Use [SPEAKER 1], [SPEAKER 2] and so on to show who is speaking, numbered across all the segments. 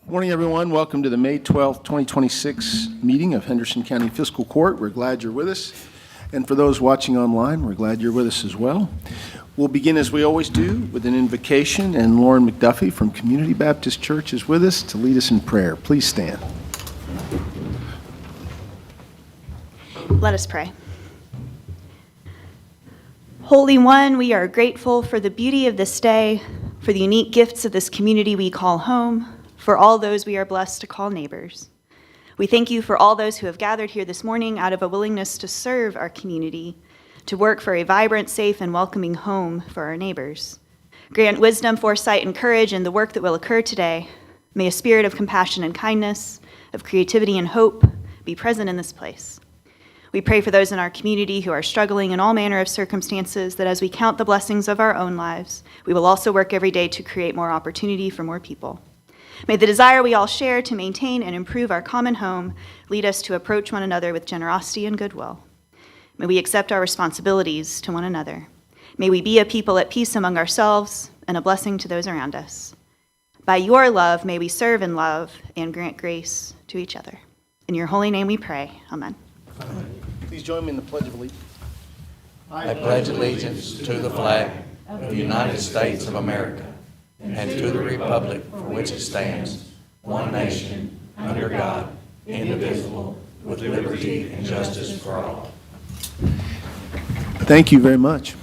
[SPEAKER 1] Morning, everyone. Welcome to the May 12th, 2026 meeting of Henderson County Fiscal Court. We're glad you're with us. And for those watching online, we're glad you're with us as well. We'll begin, as we always do, with an invocation, and Lauren McDuffie from Community Baptist Church is with us to lead us in prayer. Please stand.
[SPEAKER 2] Let us pray. Holy One, we are grateful for the beauty of this day, for the unique gifts of this community we call home, for all those we are blessed to call neighbors. We thank you for all those who have gathered here this morning out of a willingness to serve our community, to work for a vibrant, safe, and welcoming home for our neighbors. Grant wisdom, foresight, and courage in the work that will occur today. May a spirit of compassion and kindness, of creativity and hope be present in this place. We pray for those in our community who are struggling in all manner of circumstances, that as we count the blessings of our own lives, we will also work every day to create more opportunity for more people. May the desire we all share to maintain and improve our common home lead us to approach one another with generosity and goodwill. May we accept our responsibilities to one another. May we be a people at peace among ourselves and a blessing to those around us. By your love, may we serve in love and grant grace to each other. In your holy name we pray. Amen.
[SPEAKER 1] Please join me in the Pledge of Allegiance.
[SPEAKER 3] I pledge allegiance to the flag of the United States of America and to the republic for which it stands, one nation, under God, indivisible, with liberty and justice for all.
[SPEAKER 1] Thank you very much.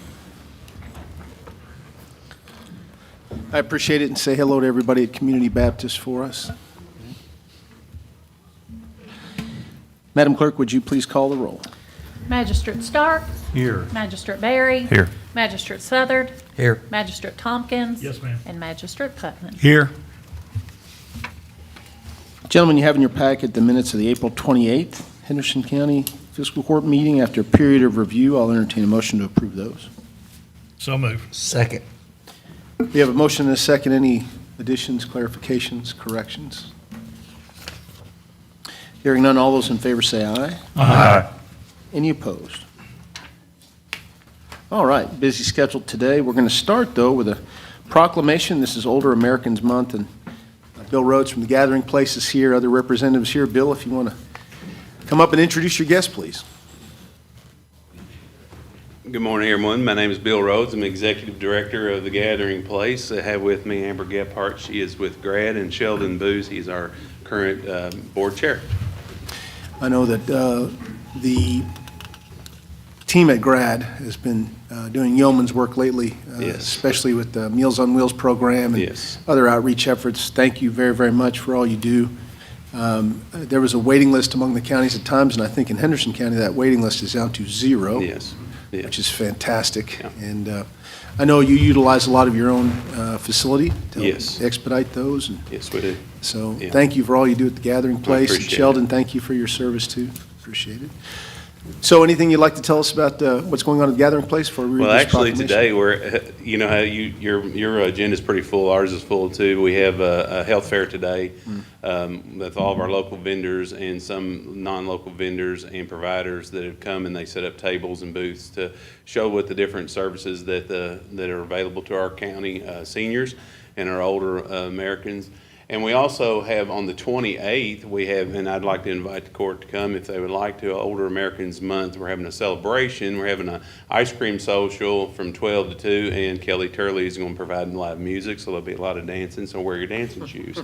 [SPEAKER 1] I appreciate it, and say hello to everybody at Community Baptist for us. Madam Clerk, would you please call the roll?
[SPEAKER 4] Magistrate Stark.
[SPEAKER 5] Here.
[SPEAKER 4] Magistrate Barry.
[SPEAKER 5] Here.
[SPEAKER 4] Magistrate Southard.
[SPEAKER 3] Here.
[SPEAKER 4] Magistrate Tompkins.
[SPEAKER 5] Yes, ma'am.
[SPEAKER 4] And Magistrate Putnam.
[SPEAKER 5] Here.
[SPEAKER 1] Gentlemen, you have in your packet the minutes of the April 28th Henderson County Fiscal Court meeting. After a period of review, I'll entertain a motion to approve those.
[SPEAKER 5] So move.
[SPEAKER 3] Second.
[SPEAKER 1] We have a motion and a second. Any additions, clarifications, corrections? Hearing none, all those in favor say aye.
[SPEAKER 5] Aye.
[SPEAKER 1] Any opposed? All right, busy schedule today. We're going to start, though, with a proclamation. This is Older Americans Month, and Bill Rhodes from the Gathering Place is here, other representatives here. Bill, if you want to come up and introduce your guest, please.
[SPEAKER 6] Good morning, everyone. My name is Bill Rhodes. I'm the Executive Director of the Gathering Place. I have with me Amber Gephardt. She is with GRAD, and Sheldon Booz. He's our current board chair.
[SPEAKER 1] I know that the team at GRAD has been doing yeoman's work lately,
[SPEAKER 6] Yes.
[SPEAKER 1] especially with the Meals on Wheels program and
[SPEAKER 6] Yes.
[SPEAKER 1] other outreach efforts. Thank you very, very much for all you do. There was a waiting list among the counties at times, and I think in Henderson County that waiting list is down to zero.
[SPEAKER 6] Yes. Yes.
[SPEAKER 1] Which is fantastic.
[SPEAKER 6] Yeah.
[SPEAKER 1] And I know you utilize a lot of your own facility to help
[SPEAKER 6] Yes.
[SPEAKER 1] expedite those. And
[SPEAKER 6] Yes, we do.
[SPEAKER 1] so
[SPEAKER 6] Yeah.
[SPEAKER 1] thank you for all you do at the Gathering Place. And
[SPEAKER 6] appreciate
[SPEAKER 1] Sheldon, thank you for your service too. Appreciate it. So anything you'd like to tell us about what's going on at the Gathering Place before we read
[SPEAKER 6] Well,
[SPEAKER 1] this
[SPEAKER 6] actually,
[SPEAKER 1] proclamation?
[SPEAKER 6] today we're, you know how your agenda's pretty full. Ours is full too. We have a health fair today with all of our local vendors and some non-local vendors and providers that have come, and they set up tables and booths to show what the different services that are available to our county seniors and our older Americans. And we also have on the 28th, and I'd like to invite the court to come if they would like to, Older Americans Month. We're having a celebration. We're having an ice cream social from 12 to 2, and Kelly Turley is going to provide live music, so there'll be a lot of dancing, so wear your dancing shoes.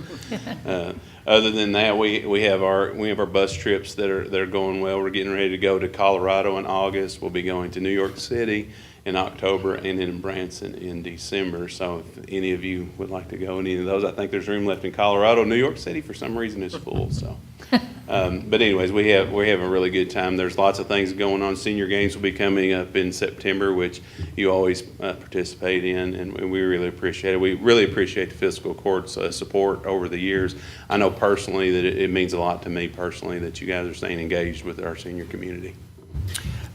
[SPEAKER 6] Other than that, we have our bus trips that are going well. We're getting ready to go to Colorado in August. We'll be going to New York City in October, and then in Branson in December. So if any of you would like to go any of those, I think there's room left in Colorado. New York City, for some reason, is full. So, but anyways, we have a really good time. There's lots of things going on. Senior games will be coming up in September, which you always participate in, and we really appreciate it. We really appreciate the fiscal court's support over the years. I know personally that it means a lot to me personally that you guys are staying engaged with our senior community.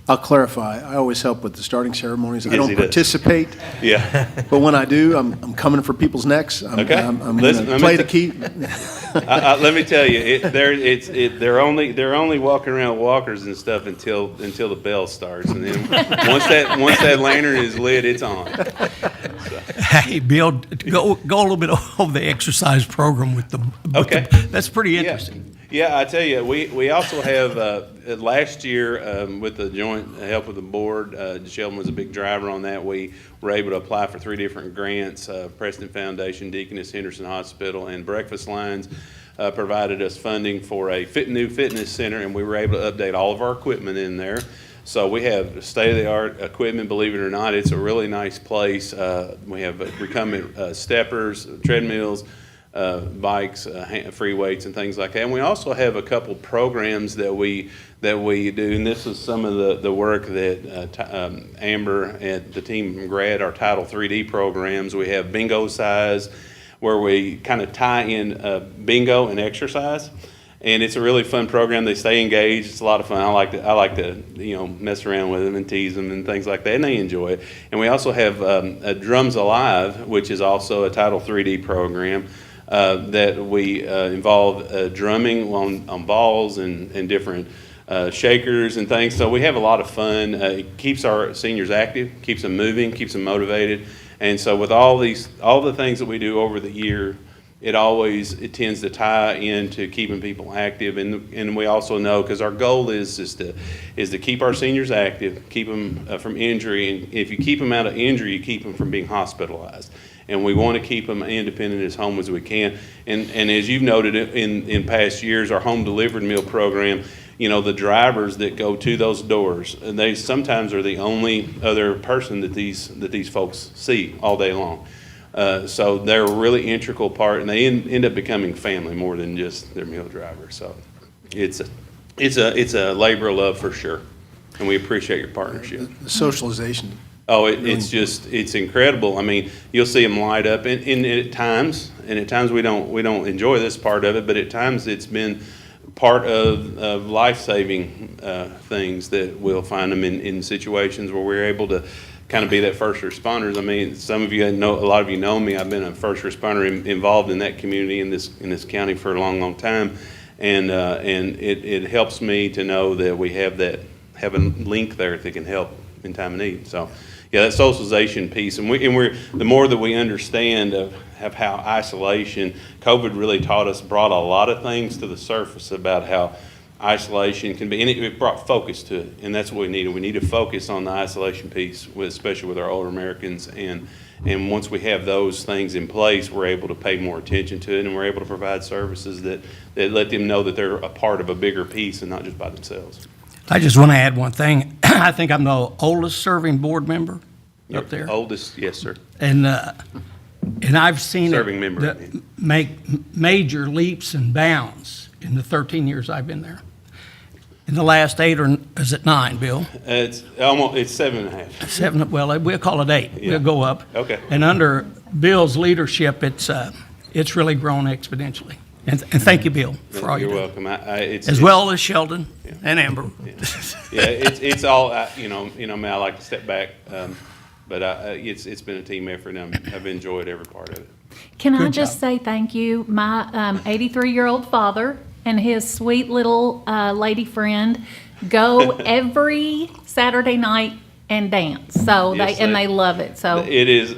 [SPEAKER 1] I'll clarify. I always help with the starting ceremonies. I
[SPEAKER 6] Yes,
[SPEAKER 1] don't
[SPEAKER 6] he does.
[SPEAKER 1] participate,
[SPEAKER 6] Yeah.
[SPEAKER 1] but when I do, I'm coming for people's necks.
[SPEAKER 6] Okay.
[SPEAKER 1] I'm going
[SPEAKER 6] Listen,
[SPEAKER 1] to
[SPEAKER 6] let me
[SPEAKER 1] play
[SPEAKER 6] t-
[SPEAKER 1] to keep.
[SPEAKER 6] Let me tell you, they're only walking around with walkers and stuff until the bell starts, and then once that lantern is lit, it's on. So.
[SPEAKER 5] Hey, Bill, go a little bit over the exercise program with the.
[SPEAKER 6] Okay.
[SPEAKER 5] That's pretty interesting.
[SPEAKER 6] Yeah, I tell you, we also have, last year, with the joint help with the board, Sheldon was a big driver on that. We were able to apply for 3 different grants. Preston Foundation, Deaconess Henderson Hospital, and Breakfast Lines provided us funding for a new fitness center, and we were able to update all of our equipment in there. So we have state-of-the-art equipment, believe it or not. It's a really nice place. We have recumbent steppers, treadmills, bikes, free weights, and things like that. And we also have a couple programs that we do, and this is some of the work that Amber and the team from Grad, our Title 3D programs. We have Bingo Size, where we kind of tie in bingo and exercise. And it's a really fun program. They stay engaged. It's a lot of fun. I like to mess around with them and tease them and things like that, and they enjoy it. And we also have Drums Alive, which is also a Title 3D program that we involve drumming on balls and different shakers and things. So we have a lot of fun. It keeps our seniors active, keeps them moving, keeps them motivated. And so with all the things that we do over the year, it tends to tie into keeping people active, and we also know, because our goal is to keep our seniors active, keep them from injury, and if you keep them out of injury, you keep them from being hospitalized. And we want to keep them independent as home as we can. And as you've noted in past years, our home delivered meal program, the drivers that go to those doors, and they sometimes are the only other person that these folks see all day long. So they're a really integral part, and they end up becoming family more than just their meal driver. So it's a labor of love for sure, and we appreciate your partnership.
[SPEAKER 1] The socialization.
[SPEAKER 6] Oh, it's incredible. I mean, you'll see them light up, and at times we don't enjoy this part of it, but at times it's been part of life-saving things that we'll find them in situations where we're able to kind of be that first responders. I mean, some of you know, a lot of you know me. I've been a first responder involved in that community in this county for a long time, and it helps me to know that we have a link there that can help in time of need. So, yeah, that socialization piece, and we're the more that we understand of how isolation, COVID really brought a lot of things to the surface about how isolation can be, and it brought focus to it, and that's what we needed. We need to focus on the isolation piece, especially with our older Americans, and once we have those things in place, we're able to pay more attention to it, and we're able to provide services that let them know that they're a part of a bigger piece and not just by themselves.
[SPEAKER 5] I just want to add one thing. I think I'm the oldest serving board member up there.
[SPEAKER 6] Oldest, yes, sir.
[SPEAKER 5] And I've seen
[SPEAKER 6] Serving
[SPEAKER 5] it
[SPEAKER 6] member.
[SPEAKER 5] make major leaps and bounds in the 13 years I've been there. In the last 8 or is it 9, Bill?
[SPEAKER 6] It's 7.5.
[SPEAKER 5] 7, well, we'll call it 8.
[SPEAKER 6] Yeah.
[SPEAKER 5] We'll go up.
[SPEAKER 6] Okay.
[SPEAKER 5] And under Bill's leadership, it's really grown exponentially. And thank you, Bill, for all you do.
[SPEAKER 6] You're welcome.
[SPEAKER 5] As well as Sheldon and Amber.
[SPEAKER 6] Yeah, it's all, I like to step back, but it's been a team effort, and I've enjoyed every part of it.
[SPEAKER 4] Can I
[SPEAKER 5] Good
[SPEAKER 4] just
[SPEAKER 5] job.
[SPEAKER 4] say thank you? My 83-year-old father and his sweet little lady friend go every Saturday night and dance. So
[SPEAKER 6] Yes,
[SPEAKER 4] they love it. So
[SPEAKER 6] It is,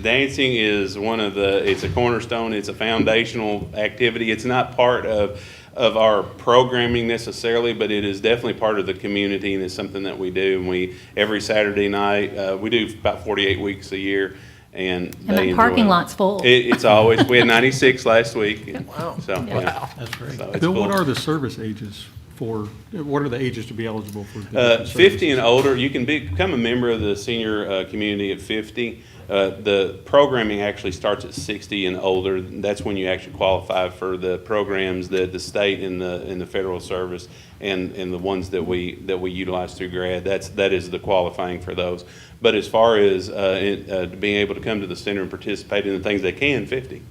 [SPEAKER 6] dancing is it's a cornerstone, it's a foundational activity. It's not part of our programming necessarily, but it is definitely part of the community, and it's something that we do. And every Saturday night, we do about 48 weeks a year, and they
[SPEAKER 4] that
[SPEAKER 6] enjoy
[SPEAKER 4] parking
[SPEAKER 6] it.
[SPEAKER 4] lot's full.
[SPEAKER 6] It's always, we had 96 last week. Wow. So, yeah.
[SPEAKER 5] That's great.
[SPEAKER 6] So it's
[SPEAKER 7] Bill, what
[SPEAKER 6] full.
[SPEAKER 7] are the service ages what are the ages to be eligible for? the
[SPEAKER 6] 50
[SPEAKER 7] services?
[SPEAKER 6] and older, you can become a member of the senior community at 50. The programming actually starts at 60 and older. That's when you actually qualify for the programs that the state and the federal service and the ones that we utilize through Grad. That is the qualifying for those. But as far as being able to come to the center and participate in the things they can, 50.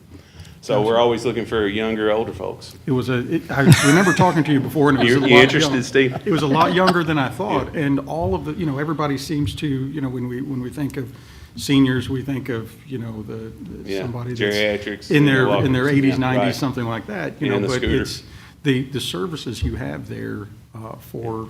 [SPEAKER 6] So we're always looking for younger, older folks.
[SPEAKER 7] I remember talking to you before, and it was a lot
[SPEAKER 6] You interested,
[SPEAKER 7] young-
[SPEAKER 6] Steve?
[SPEAKER 7] It was a lot younger than I thought, and all of the, everybody seems to, when we think of seniors, we think of,
[SPEAKER 6] Yeah,
[SPEAKER 7] somebody that's
[SPEAKER 6] geriatrics,
[SPEAKER 7] in their
[SPEAKER 6] walkers,
[SPEAKER 7] 80s,
[SPEAKER 6] yeah,
[SPEAKER 7] 90s,
[SPEAKER 6] right.
[SPEAKER 7] something like that.
[SPEAKER 6] Yeah, and the
[SPEAKER 7] But
[SPEAKER 6] scooter.
[SPEAKER 7] it's the services you have there for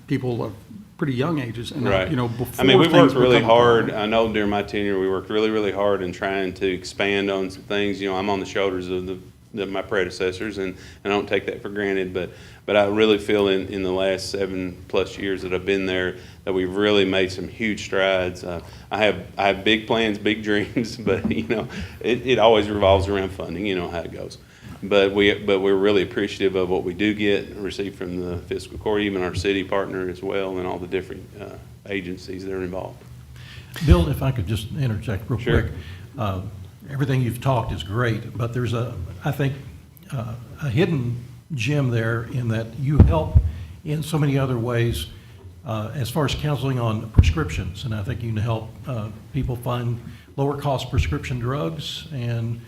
[SPEAKER 7] people of pretty young ages. And,
[SPEAKER 6] Right.
[SPEAKER 7] you know, before
[SPEAKER 6] I mean, we
[SPEAKER 7] things
[SPEAKER 6] worked really
[SPEAKER 7] become a
[SPEAKER 6] hard.
[SPEAKER 7] problem.
[SPEAKER 6] I know during my tenure, we worked really, really hard in trying to expand on some things. You know, I'm on the shoulders of my predecessors, and I don't take that for granted. But I really feel in the last 7+ years that I've been there that we've really made some huge strides. I have big plans, big dreams, but you know, it always revolves around funding. You know how it goes. But we're really appreciative of what we do receive from the fiscal court, even our city partner as well, and all the different agencies that are involved.
[SPEAKER 8] Bill, if I could just interject real
[SPEAKER 6] Sure.
[SPEAKER 8] quick. Everything you've talked is great, but there's I think, a hidden gem there in that you help in so many other ways as far as counseling on prescriptions. And I think you can help people find lower cost prescription drugs and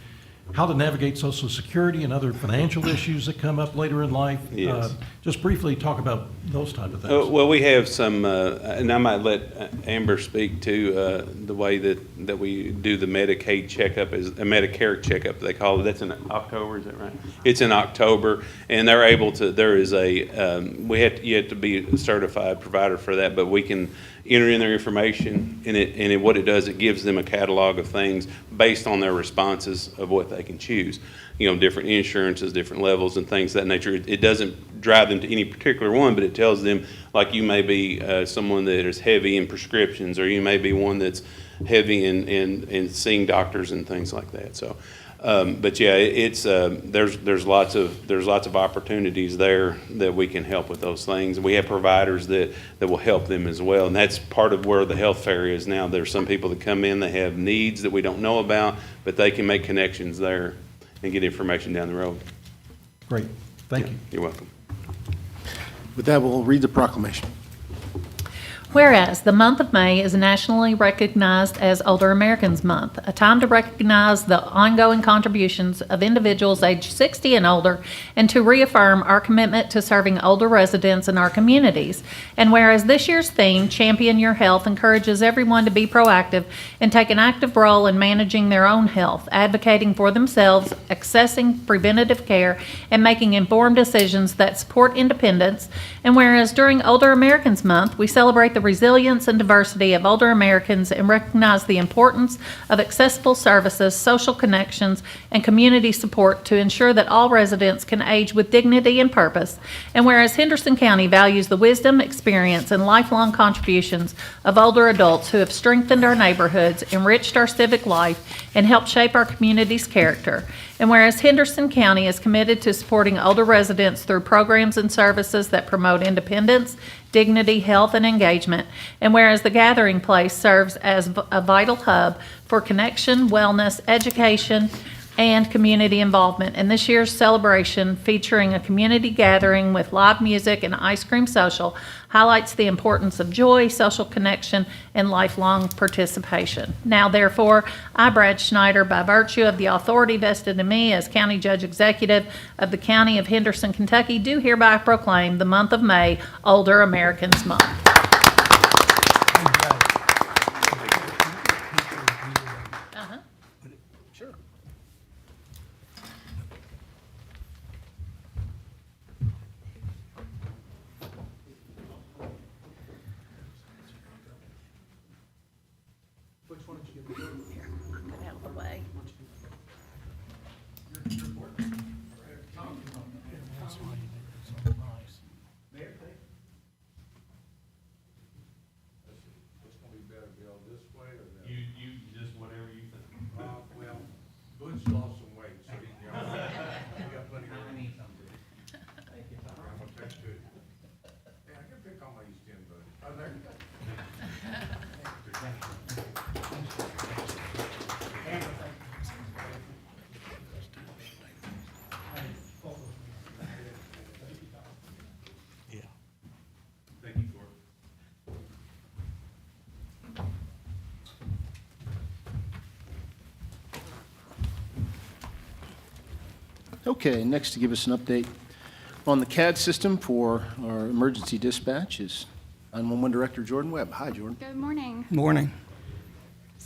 [SPEAKER 8] how to navigate Social Security and other financial issues that come up later in life.
[SPEAKER 6] Yes.
[SPEAKER 8] Just briefly talk about those type of things.
[SPEAKER 6] Well, we have some, and I might let Amber speak to the way that we do the Medicaid checkup, is a Medicare checkup, they call it. That's in October, is that right? It's in October, and they're able to, there is you have to be a certified provider for that, but we can enter in their information, and what it does, it gives them a catalog of things based on their responses of what they can choose. You know, different insurances, different levels and things of that nature. It doesn't drive them to any particular one, but it tells them, like, you may be someone that is heavy in prescriptions, or you may be one that's heavy in seeing doctors and things like that. So, but yeah, it's there's lots of opportunities there that we can help with those things. We have providers that will help them as well, and that's part of where the health fair is now. There's some people that come in, they have needs that we don't know about, but they can make connections there and get information down the road.
[SPEAKER 8] Great, thank you.
[SPEAKER 6] You're welcome.
[SPEAKER 1] With that, we'll read the proclamation.
[SPEAKER 4] Whereas the month of May is nationally recognized as Older Americans Month, a time to recognize the ongoing contributions of individuals aged 60 and older, and to reaffirm our commitment to serving older residents in our communities. And whereas this year's theme, Champion Your Health, encourages everyone to be proactive and take an active role in managing their own health, advocating for themselves, accessing preventative care, and making informed decisions that support independence. And whereas during Older Americans Month, we celebrate the resilience and diversity of older Americans and recognize the importance of accessible services, social connections, and community support to ensure that all residents can age with dignity and purpose. And whereas Henderson County values the wisdom, experience, and lifelong contributions of older adults who have strengthened our neighborhoods, enriched our civic life, and helped shape our community's character. And whereas Henderson County is committed to supporting older residents through programs and services that promote independence, dignity, health, and engagement. And whereas the Gathering Place serves as a vital hub for connection, wellness, education, and community involvement. And this year's celebration, featuring a community gathering with live music and ice cream social, highlights the importance of joy, social connection, and lifelong participation. Now, therefore, I, Brad Schneider, by virtue of the authority vested in me as County Judge Executive of the County of Henderson, Kentucky, do hereby proclaim the month of May Older Americans Month. Out of the way.
[SPEAKER 6] You just whatever you think.
[SPEAKER 9] Well, Butch lost some weight, so he got plenty of room. I'm gonna take two. Yeah, I can pick on my East End, buddy. Oh, there you go.
[SPEAKER 6] Thank you, Gordon.
[SPEAKER 1] Okay, next to give us an update on the CAD system for our emergency dispatch is 911 Director Jordan Webb. Hi, Jordan.
[SPEAKER 10] Good morning.
[SPEAKER 5] Morning.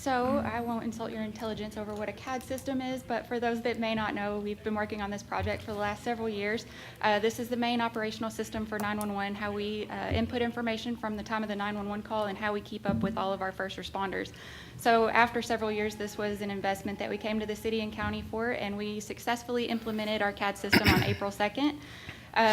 [SPEAKER 10] So I won't insult your intelligence over what a CAD system is, but for those that may not know, we've been working on this project for the last several years. This is the main operational system for 911, how we input information from the time of the 911 call and how we keep up with all of our first responders. So after several years, this was an investment that we came to the city and county for, and we successfully implemented our CAD system on April 2nd.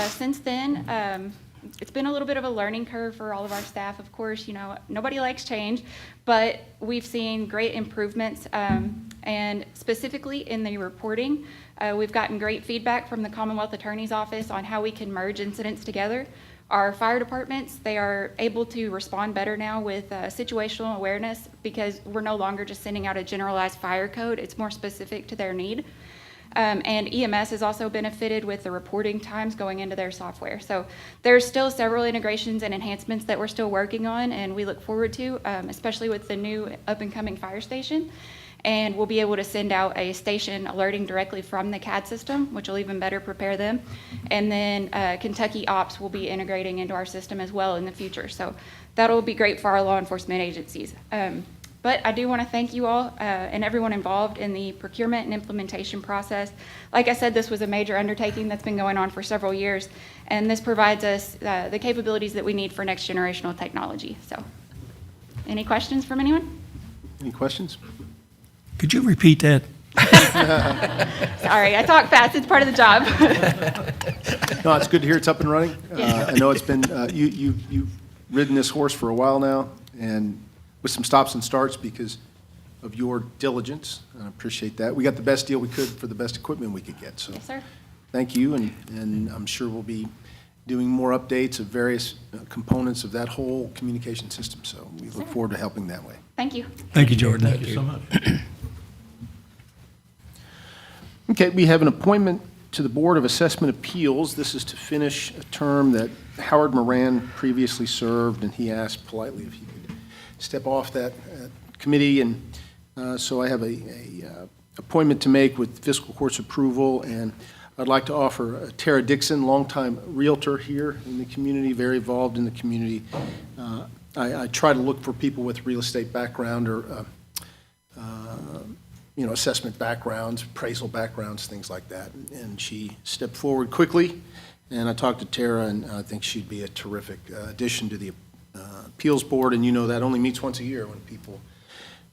[SPEAKER 10] Since then, it's been a little bit of a learning curve for all of our staff. Of course, you know, nobody likes change, but we've seen great improvements, and specifically in the reporting, we've gotten great feedback from the Commonwealth Attorney's Office on how we can merge incidents together. Our fire departments, they are able to respond better now with situational awareness because we're no longer just sending out a generalized fire code. It's more specific to their need. And EMS has also benefited with the reporting times going into their software. So there's still several integrations and enhancements that we're still working on, and we look forward to, especially with the new up-and-coming fire station. And we'll be able to send out a station alerting directly from the CAD system, which will even better prepare them. And then Kentucky Ops will be integrating into our system as well in the future. So that'll be great for our law enforcement agencies. But I do want to thank you all and everyone involved in the procurement and implementation process. Like I said, this was a major undertaking that's been going on for several years, and this provides us the capabilities that we need for next generational technology. So, any questions from anyone?
[SPEAKER 1] Any questions?
[SPEAKER 5] Could you repeat that?
[SPEAKER 10] Sorry, I talk fast. It's part of the job.
[SPEAKER 1] No, it's good to hear it's up and running. I know it's been, you've ridden this horse for a while now, and with some stops and starts because of your diligence. I appreciate that. We got the best deal we could for the best equipment we could get. So
[SPEAKER 10] Yes, sir.
[SPEAKER 1] thank you, and I'm sure we'll be doing more updates of various components of that whole communication system. So we look forward to helping that way.
[SPEAKER 10] Thank you.
[SPEAKER 5] Thank you, Jordan.
[SPEAKER 8] Thank you so much.
[SPEAKER 1] Okay, we have an appointment to the Board of Assessment Appeals. This is to finish a term that Howard Moran previously served, and he asked politely if he could step off that committee. And so I have a appointment to make with Fiscal Court's approval, and I'd like to offer Tara Dixon, longtime realtor here in the community, very involved in the community. I try to look for people with real estate background or assessment backgrounds, appraisal backgrounds, things like that. And she stepped forward quickly, and I talked to Tara, and I think she'd be a terrific addition to the appeals board. And you know that only meets once a year when people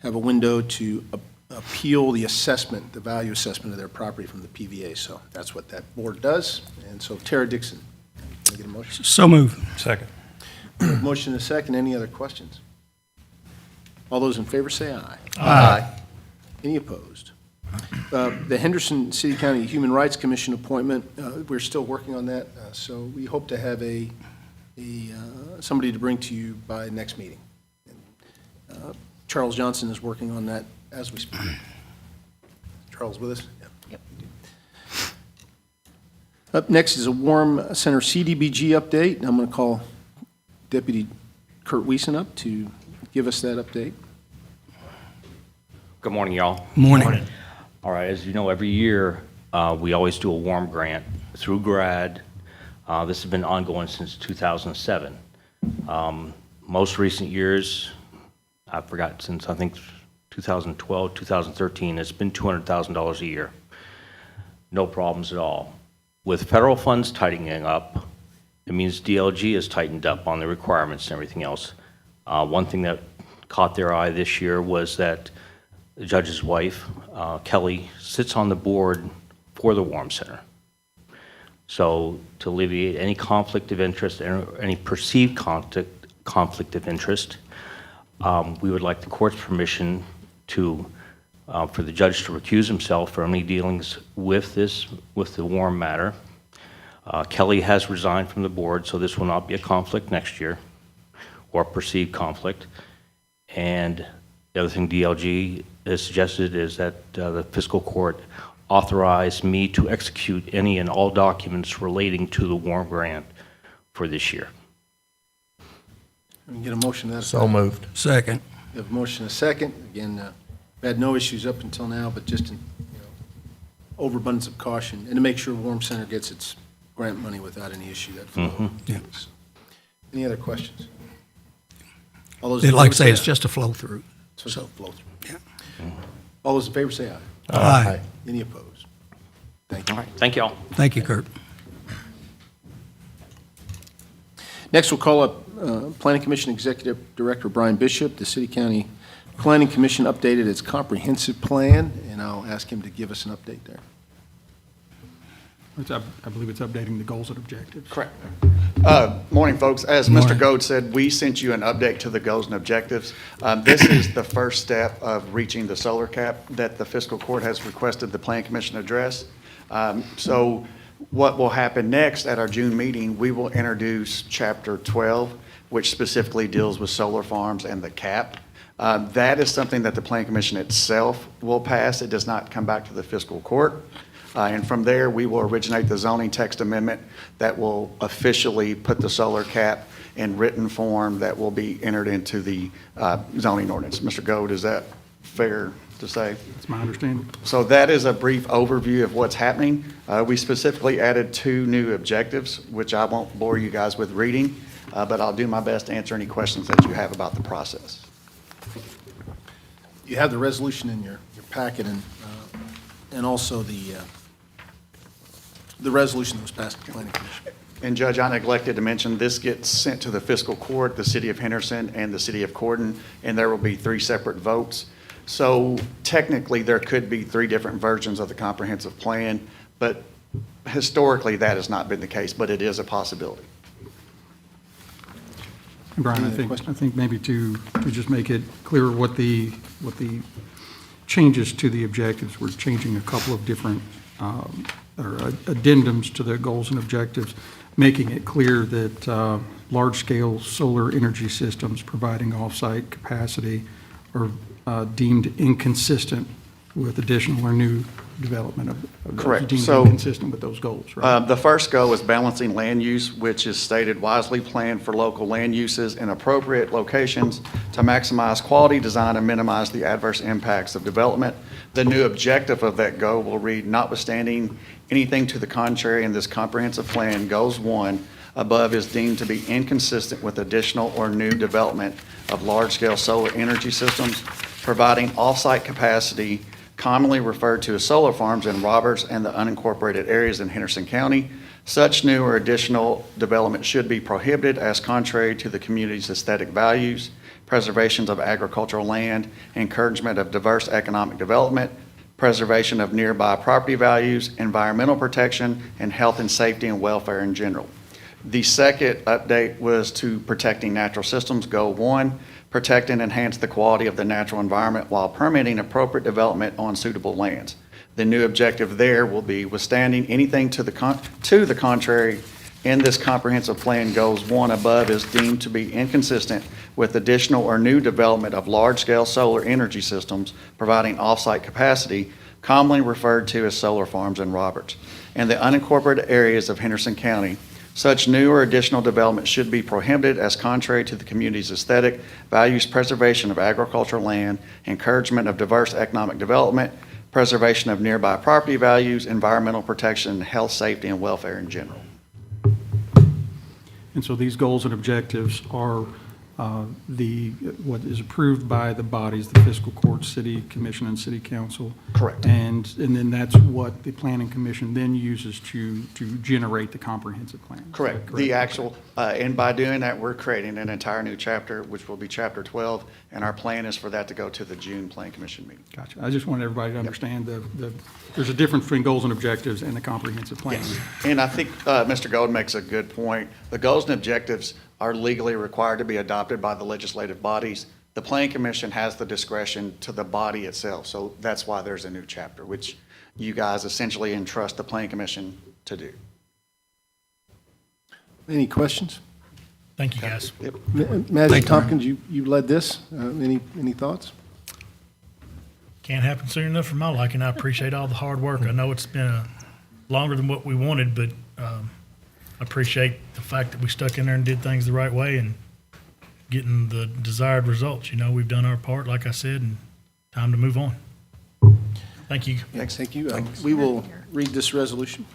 [SPEAKER 1] have a window to appeal the assessment, the value assessment of their property from the PVA. So that's what that board does. And so Tara Dixon, can I get a motion?
[SPEAKER 5] So moved.
[SPEAKER 9] Second.
[SPEAKER 1] Motion and a second. Any other questions? All those in favor say aye.
[SPEAKER 3] Aye.
[SPEAKER 1] Any opposed? The Henderson City County Human Rights Commission appointment, we're still working on that, so we hope to have somebody to bring to you by next meeting. Charles Johnson is working on that as we speak. Charles with us? Yeah.
[SPEAKER 2] Yep.
[SPEAKER 1] Up next is a Warm Center CDBG update. I'm going to call Deputy Kurt Wiesen up to give us that update.
[SPEAKER 11] Good morning, y'all.
[SPEAKER 5] Morning.
[SPEAKER 11] All right, as you know, every year, we always do a warm grant through GRAD. This has been ongoing since 2007. Most recent years, I forgot, since I think 2012, 2013, it's been $200,000 a year. No problems at all. With federal funds tightening up, it means DLG is tightened up on the requirements and everything else. One thing that caught their eye this year was that the judge's wife, Kelly, sits on the board for the Warm Center. So to alleviate any conflict of interest, any perceived conflict of interest, we would like the court's permission to, for the judge to recuse himself from any dealings with the Warm matter. Kelly has resigned from the board, so this will not be a conflict next year, or perceived conflict. And the other thing DLG has suggested is that the fiscal court authorize me to execute any and all documents relating to the Warm grant for this year.
[SPEAKER 1] Can we get a motion to that?
[SPEAKER 3] So moved.
[SPEAKER 5] Second.
[SPEAKER 1] We have a motion and a second. Again, we had no issues up until now, but just in overabundance of caution, and to make sure Warm Center gets its grant money without any issue that flow.
[SPEAKER 5] Yeah.
[SPEAKER 1] Any other questions? All those
[SPEAKER 5] They'd
[SPEAKER 1] in
[SPEAKER 5] like to
[SPEAKER 1] favor
[SPEAKER 5] say it's just a flow through.
[SPEAKER 1] So flow through. All those in favor say aye.
[SPEAKER 5] Aye.
[SPEAKER 1] Any opposed? Thank you.
[SPEAKER 11] Thank you all.
[SPEAKER 5] Thank you, Kurt.
[SPEAKER 1] Next, we'll call up Planning Commission Executive Director Brian Bishop. The City County Planning Commission updated its comprehensive plan, and I'll ask him to give us an update there.
[SPEAKER 7] I believe it's updating the goals and objectives.
[SPEAKER 12] Correct. Morning, folks. As Mr. Gold said, we sent you an update to the goals and objectives. This is the first step of reaching the solar cap that the fiscal court has requested the Plan Commission address. So what will happen next at our June meeting, we will introduce Chapter 12, which specifically deals with solar farms and the cap. That is something that the Plan Commission itself will pass. It does not come back to the fiscal court. And from there, we will originate the zoning text amendment that will officially put the solar cap in written form that will be entered into the zoning ordinance. Mr. Gold, is that fair to say?
[SPEAKER 7] That's my understanding.
[SPEAKER 12] So that is a brief overview of what's happening. We specifically added 2 new objectives, which I won't bore you guys with reading, but I'll do my best to answer any questions that you have about the process.
[SPEAKER 1] You have the resolution in your packet and also the resolution that was passed at the Planning Commission.
[SPEAKER 12] And Judge, I neglected to mention, this gets sent to the fiscal court, the city of Henderson, and the city of Corden, and there will be 3 separate votes. So technically, there could be 3 different versions of the comprehensive plan, but historically, that has not been the case, but it is a possibility.
[SPEAKER 7] And Brian,
[SPEAKER 1] Any other
[SPEAKER 7] I think maybe to just make it clear what the changes to the objectives, we're changing a couple of different or addendums to the goals and objectives, making it clear that large-scale solar energy systems providing off-site capacity are deemed inconsistent with additional or new development of those.
[SPEAKER 12] Correct.
[SPEAKER 7] Deemed
[SPEAKER 12] So,
[SPEAKER 7] inconsistent with those goals, right?
[SPEAKER 12] The first goal is balancing land use, which is stated wisely planned for local land uses in appropriate locations to maximize quality design and minimize the adverse impacts of development. The new objective of that goal will read, notwithstanding anything to the contrary in this comprehensive plan, goals 1 above is deemed to be inconsistent with additional or new development of large-scale solar energy systems providing off-site capacity, commonly referred to as solar farms in Roberts and the unincorporated areas in Henderson County. Such new or additional development should be prohibited as contrary to the community's aesthetic values, preservations of agricultural land, encouragement of diverse economic development, preservation of nearby property values, environmental protection, and health and safety and welfare in general. The second update was to protecting natural systems, Goal 1, protect and enhance the quality of the natural environment while permitting appropriate development on suitable lands. The new objective there will be withstanding anything to the contrary in this comprehensive plan. Goals 1 above is deemed to be inconsistent with additional or new development of large-scale solar energy systems providing off-site capacity, commonly referred to as solar farms in Roberts, and the unincorporated areas of Henderson County. Such new or additional development should be prohibited as contrary to the community's aesthetic, values, preservation of agricultural land, encouragement of diverse economic development, preservation of nearby property values, environmental protection, health, safety, and welfare in general.
[SPEAKER 7] And so these goals and objectives are what is approved by the bodies, the fiscal court, city commission, and city council.
[SPEAKER 12] Correct.
[SPEAKER 7] And then that's what the planning commission then uses to generate the comprehensive plan. Is
[SPEAKER 12] Correct.
[SPEAKER 7] that
[SPEAKER 12] The actual, and by doing that, we're creating an entire new chapter, which will be Chapter 12, and our plan is for that to go to the June Plan Commission meeting.
[SPEAKER 7] Gotcha. I just wanted everybody to understand there's a difference between goals and objectives and the comprehensive plan.
[SPEAKER 12] And I think Mr. Gold makes a good point. The goals and objectives are legally required to be adopted by the legislative bodies. The Plan Commission has the discretion to the body itself, so that's why there's a new chapter, which you guys essentially entrust the Plan Commission to do.
[SPEAKER 1] Any questions?
[SPEAKER 13] Thank you, guys.
[SPEAKER 1] Magic Tompkins, you led this. Any thoughts?
[SPEAKER 13] Can't happen soon enough for my liking. I appreciate all the hard work. I know it's been longer than what we wanted, but I appreciate the fact that we stuck in there and did things the right way and getting the desired results. You know, we've done our part, like I said, and time to move on. Thank you.
[SPEAKER 1] Thanks. Thank you. We will read this resolution.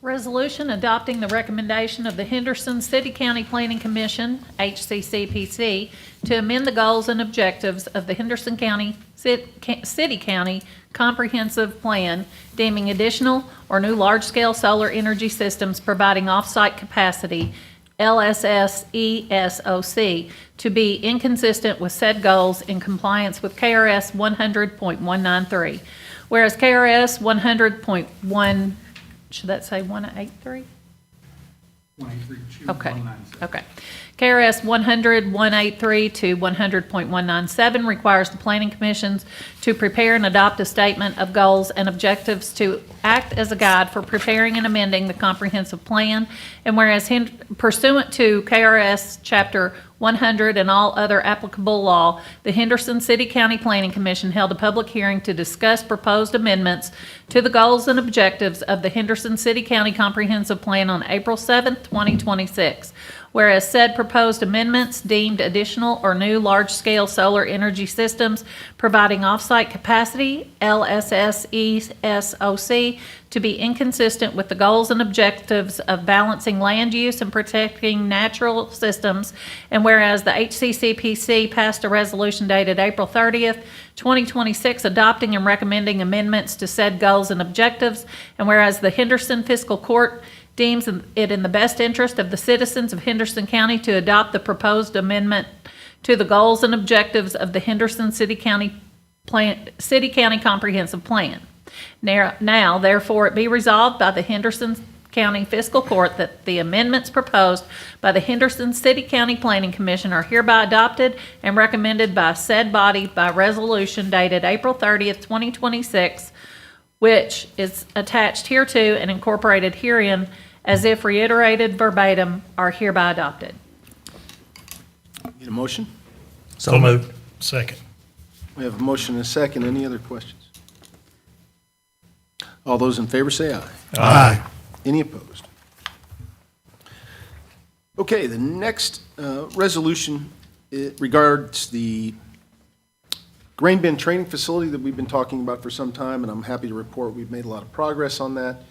[SPEAKER 4] Resolution adopting the recommendation of the Henderson City County Planning Commission, HCCPC, to amend the goals and objectives of the Henderson County, City County Comprehensive Plan, deeming additional or new large-scale solar energy systems providing off-site capacity, LSSESOC, to be inconsistent with said goals in compliance with KRS 100.193. Whereas KRS 100.1, should that say 183?
[SPEAKER 7] 183,
[SPEAKER 4] Okay, okay. KRS 100.183 to 100.197 requires the planning commissions to prepare and adopt a statement of goals and objectives to act as a guide for preparing and amending the comprehensive plan. And whereas pursuant to KRS Chapter 100 and all other applicable law, the Henderson City County Planning Commission held a public hearing to discuss proposed amendments to the goals and objectives of the Henderson City County Comprehensive Plan on April 7th, 2026. Whereas said proposed amendments deemed additional or new large-scale solar energy systems providing off-site capacity, LSSESOC, to be inconsistent with the goals and objectives of balancing land use and protecting natural systems, and whereas the HCCPC passed a resolution dated April 30th, 2026, adopting and recommending amendments to said goals and objectives, and whereas the Henderson Fiscal Court deems it in the best interest of the citizens of Henderson County to adopt the proposed amendment to the goals and objectives of the Henderson City County Comprehensive Plan. Now, therefore, it be resolved by the Henderson County Fiscal Court that the amendments proposed by the Henderson City County Planning Commission are hereby adopted and recommended by said body by resolution dated April 30th, 2026, which is attached hereto and incorporated herein, as if reiterated verbatim, are hereby adopted.
[SPEAKER 1] Get a motion?
[SPEAKER 13] So moved. Second.
[SPEAKER 1] We have a motion and a second. Any other questions? All those in favor say aye.
[SPEAKER 13] Aye.
[SPEAKER 1] Any opposed? Okay, the next resolution, it regards the grain bin training facility that we've been talking about for some time, and I'm happy to report we've made a lot of progress on that.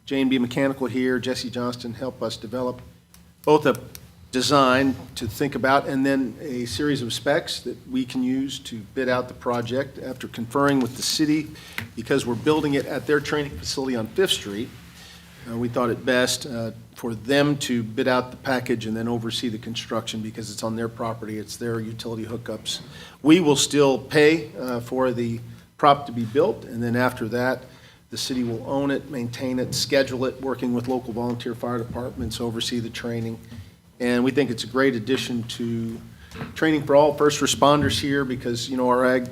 [SPEAKER 1] J&B Mechanical here, Jesse Johnston helped us develop both a design to think about and then a series of specs that we can use to bid out the project. After conferring with the city, because we're building it at their training facility on 5th Street, we thought it best for them to bid out the package and then oversee the construction because it's on their property, it's their utility hookups. We will still pay for the prop to be built, and then after that, the city will own it, maintain it, schedule it, working with local volunteer fire departments, oversee the training. And we think it's a great addition to training for all first responders here because, you know, our ag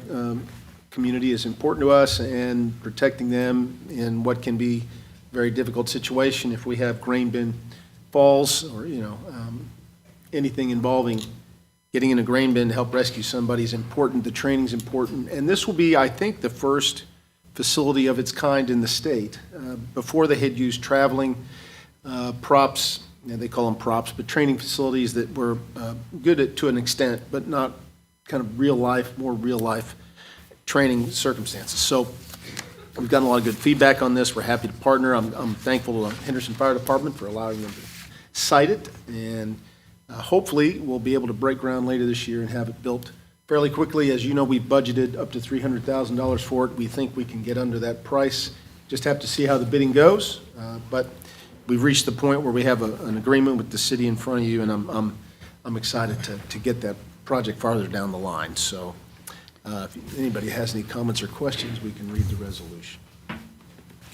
[SPEAKER 1] community is important to us and protecting them in what can be a very difficult situation if we have grain bin falls or, you know, anything involving getting in a grain bin to help rescue somebody is important. The training's important. And this will be, I think, the first facility of its kind in the state. Before they had used traveling props, they call them props, but training facilities that were good to an extent, but not kind of real life, more real life training circumstances. So we've gotten a lot of good feedback on this. We're happy to partner. I'm thankful to the Henderson Fire Department for allowing them to site it, and hopefully we'll be able to break ground later this year and have it built fairly quickly. As you know, we budgeted up to $300,000 for it. We think we can get under that price. Just have to see how the bidding goes, but we've reached the point where we have an agreement with the city in front of you, and I'm excited to get that project farther down the line. So if anybody has any comments or questions, we can read the resolution.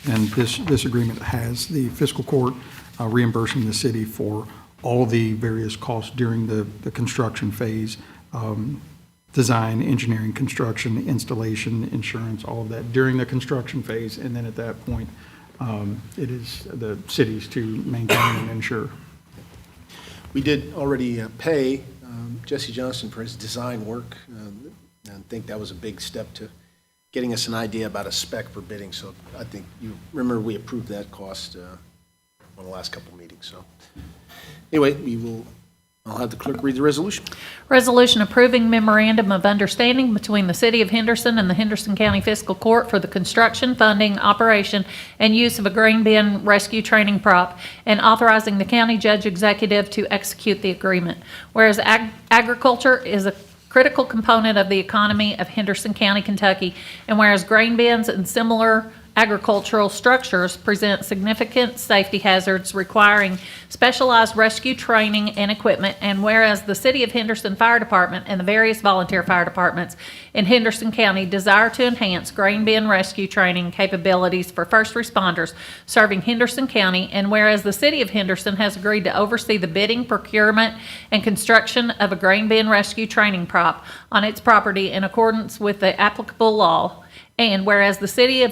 [SPEAKER 7] And this agreement has the fiscal court reimbursing the city for all of the various costs during the construction phase, design, engineering, construction, installation, insurance, all of that during the construction phase. And then at that point, it is the cities to maintain and insure.
[SPEAKER 1] We did already pay Jesse Johnston for his design work. I think that was a big step to getting us an idea about a spec for bidding. So I think you remember we approved that cost on the last couple of meetings. So anyway, we will I'll have the clerk read the resolution.
[SPEAKER 4] Resolution approving memorandum of understanding between the City of Henderson and the Henderson County Fiscal Court for the construction, funding, operation, and use of a grain bin rescue training prop, and authorizing the county judge executive to execute the agreement. Whereas agriculture is a critical component of the economy of Henderson County, Kentucky, and whereas grain bins and similar agricultural structures present significant safety hazards requiring specialized rescue training and equipment, and whereas the City of Henderson Fire Department and the various volunteer fire departments in Henderson County desire to enhance grain bin rescue training capabilities for first responders serving Henderson County, and whereas the City of Henderson has agreed to oversee the bidding, procurement, and construction of a grain bin rescue training prop on its property in accordance with the applicable law, and whereas the City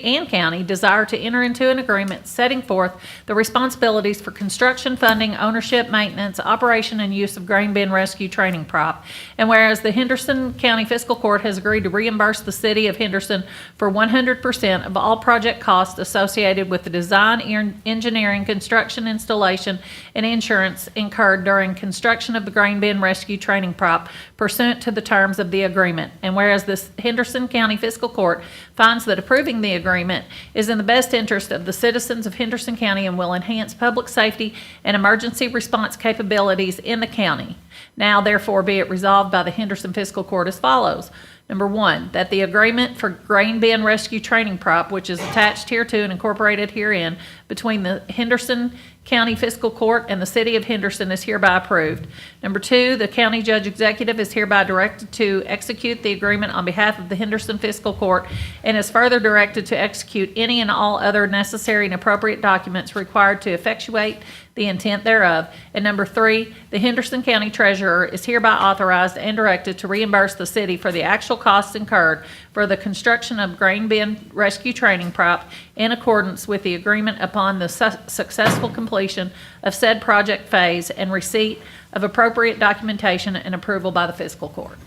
[SPEAKER 4] and county desire to enter into an agreement setting forth the responsibilities for construction, funding, ownership, maintenance, operation, and use of grain bin rescue training prop. And whereas the Henderson County Fiscal Court has agreed to reimburse the City of Henderson for 100% of all project costs associated with the design, engineering, construction, installation, and insurance incurred during construction of the grain bin rescue training prop pursuant to the terms of the agreement. And whereas the Henderson County Fiscal Court finds that approving the agreement is in the best interest of the citizens of Henderson County and will enhance public safety and emergency response capabilities in the county. Now, therefore, be it resolved by the Henderson Fiscal Court as follows. Number one, that the agreement for grain bin rescue training prop, which is attached hereto and incorporated herein, between the Henderson County Fiscal Court and the City of Henderson is hereby approved. Number two, the county judge executive is hereby directed to execute the agreement on behalf of the Henderson Fiscal Court and is further directed to execute any and all other necessary and appropriate documents required to effectuate the intent thereof. And number three, the Henderson County Treasurer is hereby authorized and directed to reimburse the city for the actual costs incurred for the construction of grain bin rescue training prop in accordance with the agreement upon the successful completion of said project phase and receipt of appropriate documentation and approval by the fiscal court.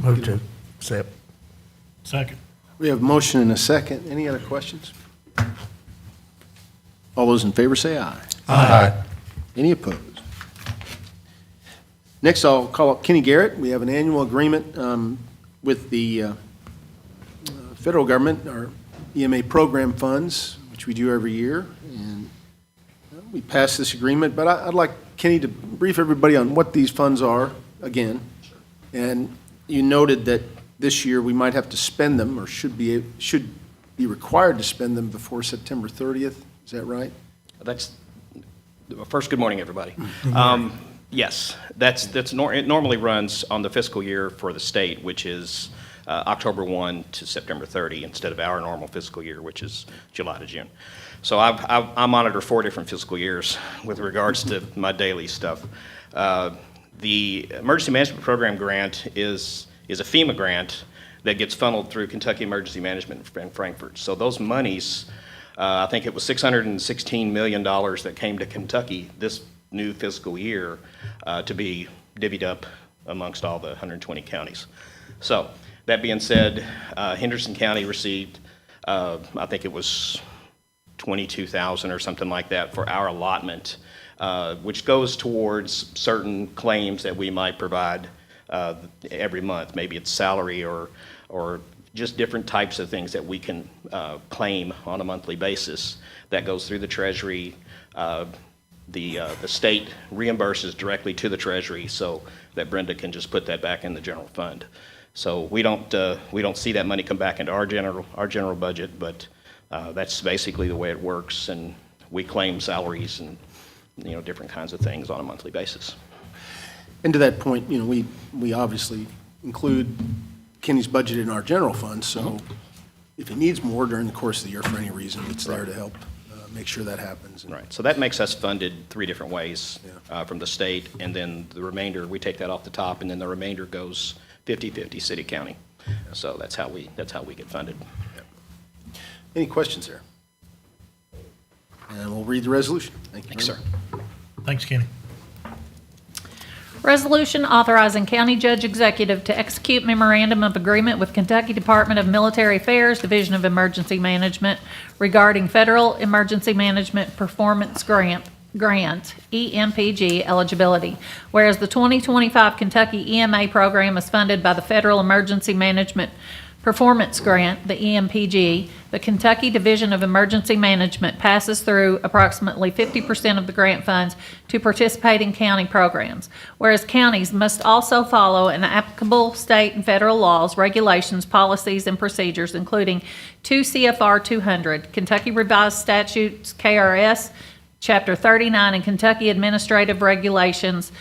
[SPEAKER 3] Move to accept.
[SPEAKER 13] Second.
[SPEAKER 1] We have a motion and a second. Any other questions? All those in favor say aye.
[SPEAKER 3] Aye.
[SPEAKER 1] Any opposed? Next, I'll call up Kenny Garrett. We have an annual agreement with the federal government, our EMA program funds, which we do every year. And we passed this agreement, but I'd like Kenny to brief everybody on what these funds are again. And you noted that this year we might have to spend them, or should be required to spend them before September 30th. Is that right?
[SPEAKER 14] First, good morning, everybody. Yes, it normally runs on the fiscal year for the state, which is October 1 to September 30, instead of our normal fiscal year, which is July to June. So I monitor 4 different fiscal years with regards to my daily stuff. The Emergency Management Program grant is a FEMA grant that gets funneled through Kentucky Emergency Management in Frankfurt. So those monies, I think it was $616 million that came to Kentucky this new fiscal year to be divvied up amongst all the 120 counties. So that being said, Henderson County received, I think it was $22,000 or something like that for our allotment, which goes towards certain claims that we might provide every month. Maybe it's salary or just different types of things that we can claim on a monthly basis. That goes through the Treasury. The state reimburses directly to the Treasury so that Brenda can just put that back in the general fund. So we don't see that money come back into our general budget, but that's basically the way it works, and we claim salaries and different kinds of things on a monthly basis.
[SPEAKER 1] And to that point, we obviously include Kenny's budget in our general fund, so if he needs more during the course of the year for any reason, it's there to help make sure that happens.
[SPEAKER 14] Right. So that makes us funded 3 different ways from the state, and then the remainder, we take that off the top, and then the remainder goes 50-50 city county. So that's how we get funded.
[SPEAKER 1] Any questions there? And we'll read the resolution. Thank you.
[SPEAKER 14] Thanks, sir.
[SPEAKER 13] Thanks, Kenny.
[SPEAKER 4] Resolution authorizing county judge executive to execute memorandum of agreement with Kentucky Department of Military Affairs, Division of Emergency Management regarding federal emergency management performance grant Grant, EMPG eligibility. Whereas the 2025 Kentucky EMA program is funded by the Federal Emergency Management Performance Grant, the EMPG, the Kentucky Division of Emergency Management passes through approximately 50% of the grant funds to participating county programs. Whereas counties must also follow an applicable state and federal laws, regulations, policies, and procedures, including 2 CFR 200, Kentucky Revised Statutes, KRS, Chapter 39, and Kentucky Administrative Regulations,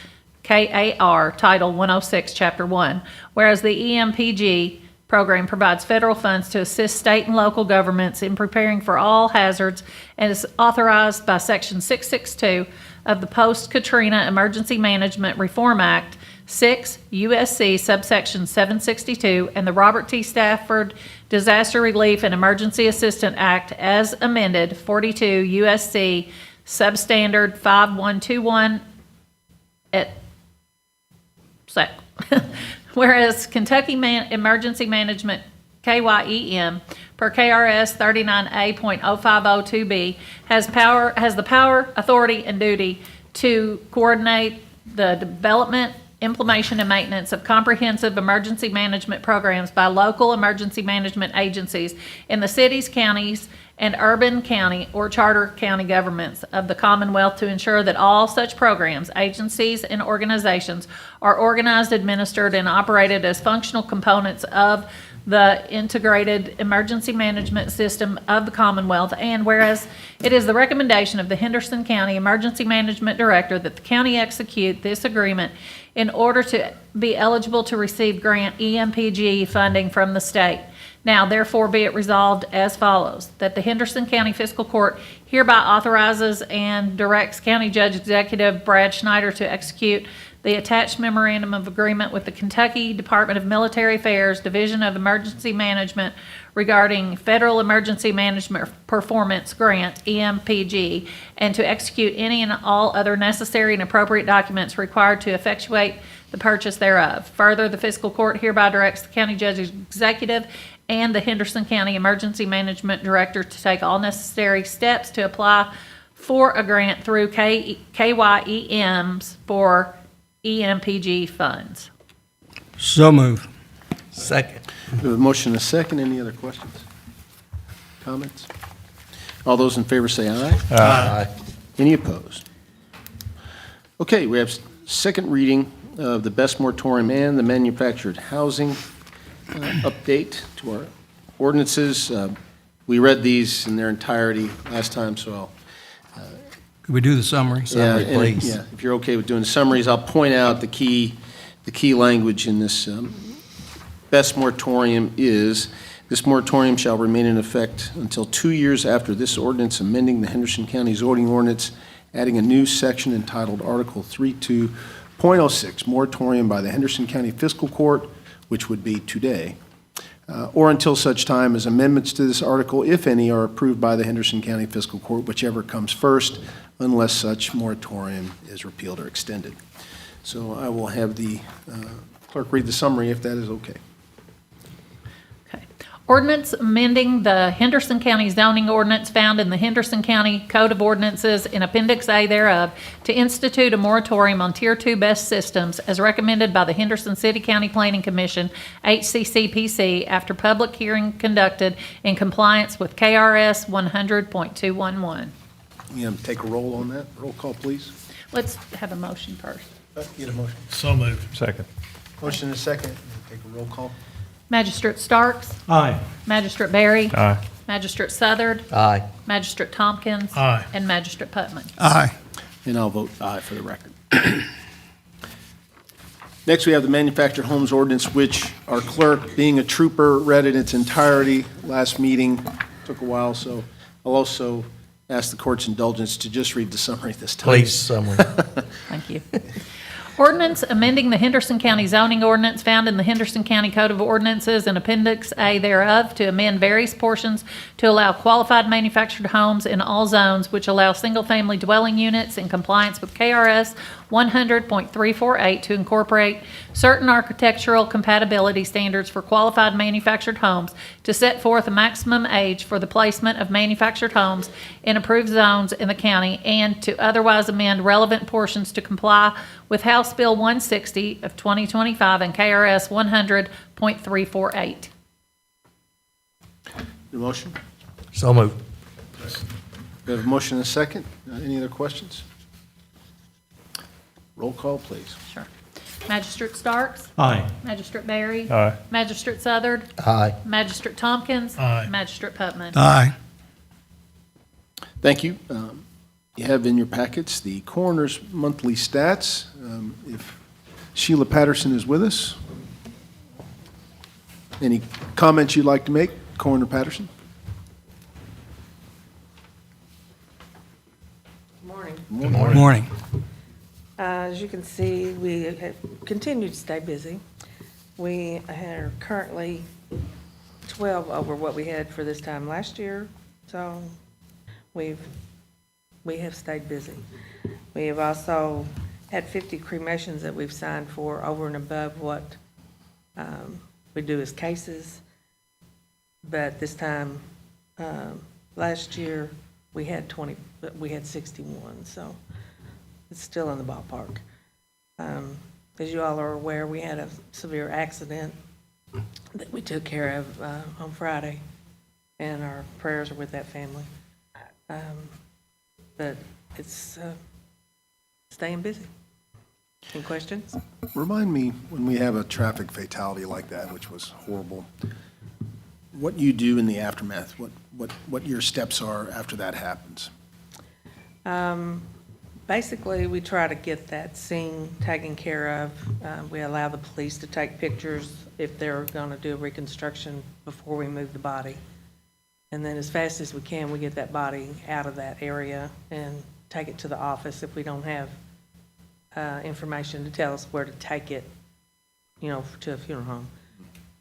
[SPEAKER 4] KAR, Title 106, Chapter 1. Whereas the EMPG program provides federal funds to assist state and local governments in preparing for all hazards and is authorized by Section 662 of the Post-Katrina Emergency Management Reform Act, 6 U.S.C. subsection 762, and the Robert T. Stafford Disaster Relief and Emergency Assistance Act as amended, 42 U.S.C. substandard 5121 et sec. Whereas Kentucky Emergency Management, KYEM, per KRS 39A.0502B, has the power, authority, and duty to coordinate the development, implementation, and maintenance of comprehensive emergency management programs by local emergency management agencies in the cities, counties, and urban county or charter county governments of the Commonwealth to ensure that all such programs, agencies, and organizations are organized, administered, and operated as functional components of the integrated emergency management system of the Commonwealth. And whereas it is the recommendation of the Henderson County Emergency Management Director that the county execute this agreement in order to be eligible to receive grant EMPG funding from the state. Now, therefore, be it resolved as follows, that the Henderson County Fiscal Court hereby authorizes and directs County Judge Executive Brad Schneider to execute the attached memorandum of agreement with the Kentucky Department of Military Affairs, Division of Emergency Management regarding Federal Emergency Management Performance Grant, EMPG, and to execute any and all other necessary and appropriate documents required to effectuate the purchase thereof. Further, the Fiscal Court hereby directs the County Judge Executive and the Henderson County Emergency Management Director to take all necessary steps to apply for a grant through KYEMs for EMPG funds.
[SPEAKER 5] So move.
[SPEAKER 8] Second.
[SPEAKER 1] We have a motion and a second. Any other questions? Comments? All those in favor say aye.
[SPEAKER 8] Aye.
[SPEAKER 1] Any opposed? Okay, we have second reading of the best moratorium and the manufactured housing update to our ordinances. We read these in their entirety last time, so
[SPEAKER 5] Could we do the summary?
[SPEAKER 1] Summary, please. Yeah, if you're okay with doing summaries, I'll point out the key language in this best moratorium is, this moratorium shall remain in effect until 2 years after this ordinance amending the Henderson County zoning ordinance, adding a new section entitled Article 32.06, moratorium by the Henderson County Fiscal Court, which would be today, or until such time as amendments to this article, if any, are approved by the Henderson County Fiscal Court, whichever comes first, unless such moratorium is repealed or extended. So I will have the clerk read the summary if that is okay.
[SPEAKER 4] Okay. Ordinance amending the Henderson County zoning ordinance found in the Henderson County Code of Ordinances in Appendix A thereof to institute a moratorium on Tier 2 best systems as recommended by the Henderson City County Planning Commission, HCCPC, after public hearing conducted in compliance with KRS 100.211.
[SPEAKER 1] You take a roll on that? Roll call, please.
[SPEAKER 4] Let's have a motion first.
[SPEAKER 1] Get a motion.
[SPEAKER 13] So moved.
[SPEAKER 8] Second.
[SPEAKER 1] Motion and a second. Take a roll call.
[SPEAKER 4] Magistrate Starks?
[SPEAKER 8] Aye.
[SPEAKER 4] Magistrate Barry?
[SPEAKER 8] Aye.
[SPEAKER 4] Magistrate Southard?
[SPEAKER 11] Aye.
[SPEAKER 4] Magistrate Tompkins?
[SPEAKER 13] Aye.
[SPEAKER 4] And Magistrate Putman.
[SPEAKER 5] Aye.
[SPEAKER 1] And I'll vote aye for the record. Next, we have the manufactured homes ordinance, which our clerk, being a trooper, read in its entirety last meeting. Took a while, so I'll also ask the court's indulgence to just read the summary this time.
[SPEAKER 8] Please, summary.
[SPEAKER 4] Thank you. Ordinance amending the Henderson County zoning ordinance found in the Henderson County Code of Ordinances and Appendix A thereof to amend various portions to allow qualified manufactured homes in all zones, which allow single-family dwelling units in compliance with KRS 100.348 to incorporate certain architectural compatibility standards for qualified manufactured homes, to set forth a maximum age for the placement of manufactured homes in approved zones in the county, and to otherwise amend relevant portions to comply with House Bill 160 of 2025 and KRS 100.348.
[SPEAKER 1] The motion?
[SPEAKER 8] So moved.
[SPEAKER 1] We have a motion and a second. Any other questions? Roll call, please.
[SPEAKER 4] Sure. Magistrate Starks?
[SPEAKER 8] Aye.
[SPEAKER 4] Magistrate Barry?
[SPEAKER 8] Aye.
[SPEAKER 4] Magistrate Southard?
[SPEAKER 8] Aye.
[SPEAKER 4] Magistrate Tompkins?
[SPEAKER 13] Aye.
[SPEAKER 4] Magistrate Putman?
[SPEAKER 5] Aye.
[SPEAKER 1] Thank you. You have in your packets the coroner's monthly stats. If Sheila Patterson is with us. Any comments you'd like to make, Coroner Patterson?
[SPEAKER 15] Morning.
[SPEAKER 5] Good morning.
[SPEAKER 15] As you can see, we have continued to stay busy. We are currently 12 over what we had for this time last year, so we have stayed busy. We have also had 50 cremations that we've signed for over and above what we do as cases. But this time, last year, we had 61, so it's still in the ballpark. As you all are aware, we had a severe accident that we took care of on Friday, and our prayers are with that family. But it's staying busy. Any questions?
[SPEAKER 1] Remind me, when we have a traffic fatality like that, which was horrible, what you do in the aftermath, what your steps are after that happens.
[SPEAKER 15] Basically, we try to get that scene taken care of. We allow the police to take pictures if they're going to do a reconstruction before we move the body. And then as fast as we can, we get that body out of that area and take it to the office if we don't have information to tell us where to take it, to a funeral home.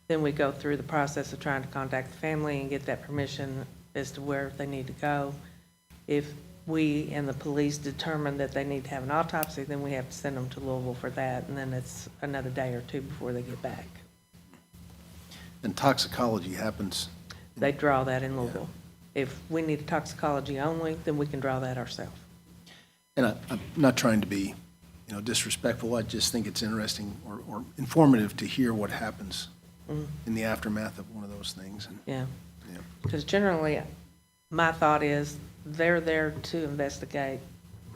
[SPEAKER 15] Then we go through the process of trying to contact the family and get that permission as to where they need to go. If we and the police determine that they need to have an autopsy, then we have to send them to Louisville for that, and then it's another day or two before they get back.
[SPEAKER 1] And toxicology happens.
[SPEAKER 15] They draw that in Louisville. If we need a toxicology only, then we can draw that ourselves.
[SPEAKER 1] And I'm not trying to be, disrespectful. I just think it's interesting or informative to hear what happens in the aftermath of one of those things. And,
[SPEAKER 15] Yeah. Because generally, my thought is they're there to investigate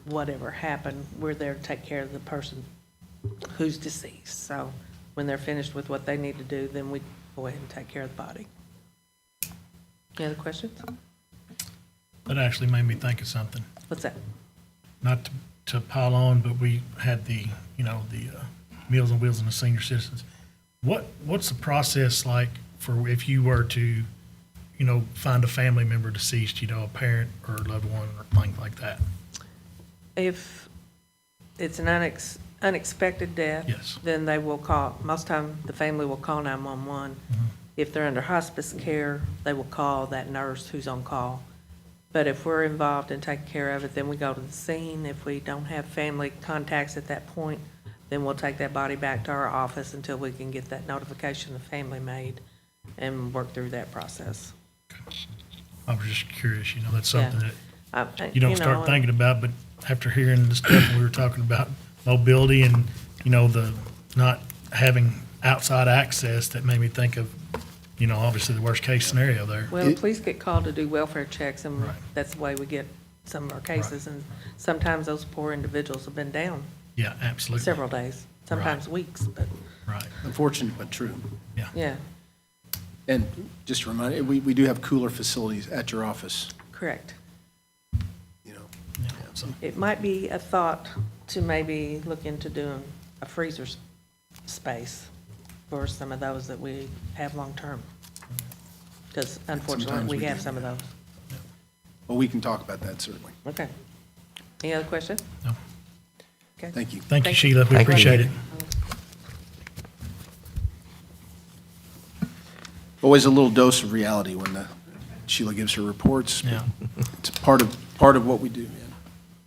[SPEAKER 15] whatever happened. We're there to take care of the person who's deceased. So when they're finished with what they need to do, then we go ahead and take care of the body. Any other questions?
[SPEAKER 13] That actually made me think of something.
[SPEAKER 15] What's that?
[SPEAKER 13] Not to pile on, but we had the Meals on Wheels and the senior citizens. What's the process like for if you were to, find a family member deceased, a parent or a loved one or things like that?
[SPEAKER 15] If it's an unexpected death,
[SPEAKER 13] Yes.
[SPEAKER 15] then they will call, most time the family will call 911. If they're under hospice care, they will call that nurse who's on call. But if we're involved in taking care of it, then we go to the scene. If we don't have family contacts at that point, then we'll take that body back to our office until we can get that notification the family made and work through that process.
[SPEAKER 13] I was just curious, that's something that you don't
[SPEAKER 15] You
[SPEAKER 13] start
[SPEAKER 15] know,
[SPEAKER 13] thinking about, but after hearing the stuff we were talking about, mobility and, the not having outside access, that made me think of, obviously the worst case scenario there.
[SPEAKER 15] Well, the police get called to do welfare checks, and
[SPEAKER 13] Right.
[SPEAKER 15] that's the way we get some of our cases. And sometimes those poor individuals have been down
[SPEAKER 13] Yeah, absolutely.
[SPEAKER 15] several days, sometimes weeks, but,
[SPEAKER 13] Right.
[SPEAKER 1] unfortunate but true.
[SPEAKER 15] yeah,
[SPEAKER 1] And just a reminder, we do have cooler facilities at your office,
[SPEAKER 15] correct.
[SPEAKER 13] Yeah, so,
[SPEAKER 15] It might be a thought to maybe look into doing a freezer space for some of those that we have long-term. Because unfortunately,
[SPEAKER 1] Sometimes
[SPEAKER 15] we
[SPEAKER 1] we
[SPEAKER 15] have
[SPEAKER 1] do.
[SPEAKER 15] some of those.
[SPEAKER 1] Well, we can talk about that, certainly.
[SPEAKER 15] Okay. Any other questions?
[SPEAKER 13] no.
[SPEAKER 15] Okay.
[SPEAKER 1] Thank you.
[SPEAKER 13] Thank you,
[SPEAKER 15] Thank you.
[SPEAKER 13] Sheila. We
[SPEAKER 11] Thank you.
[SPEAKER 13] appreciate it.
[SPEAKER 1] Always a little dose of reality when Sheila gives her reports.
[SPEAKER 13] Yeah.
[SPEAKER 1] It's part of what we do.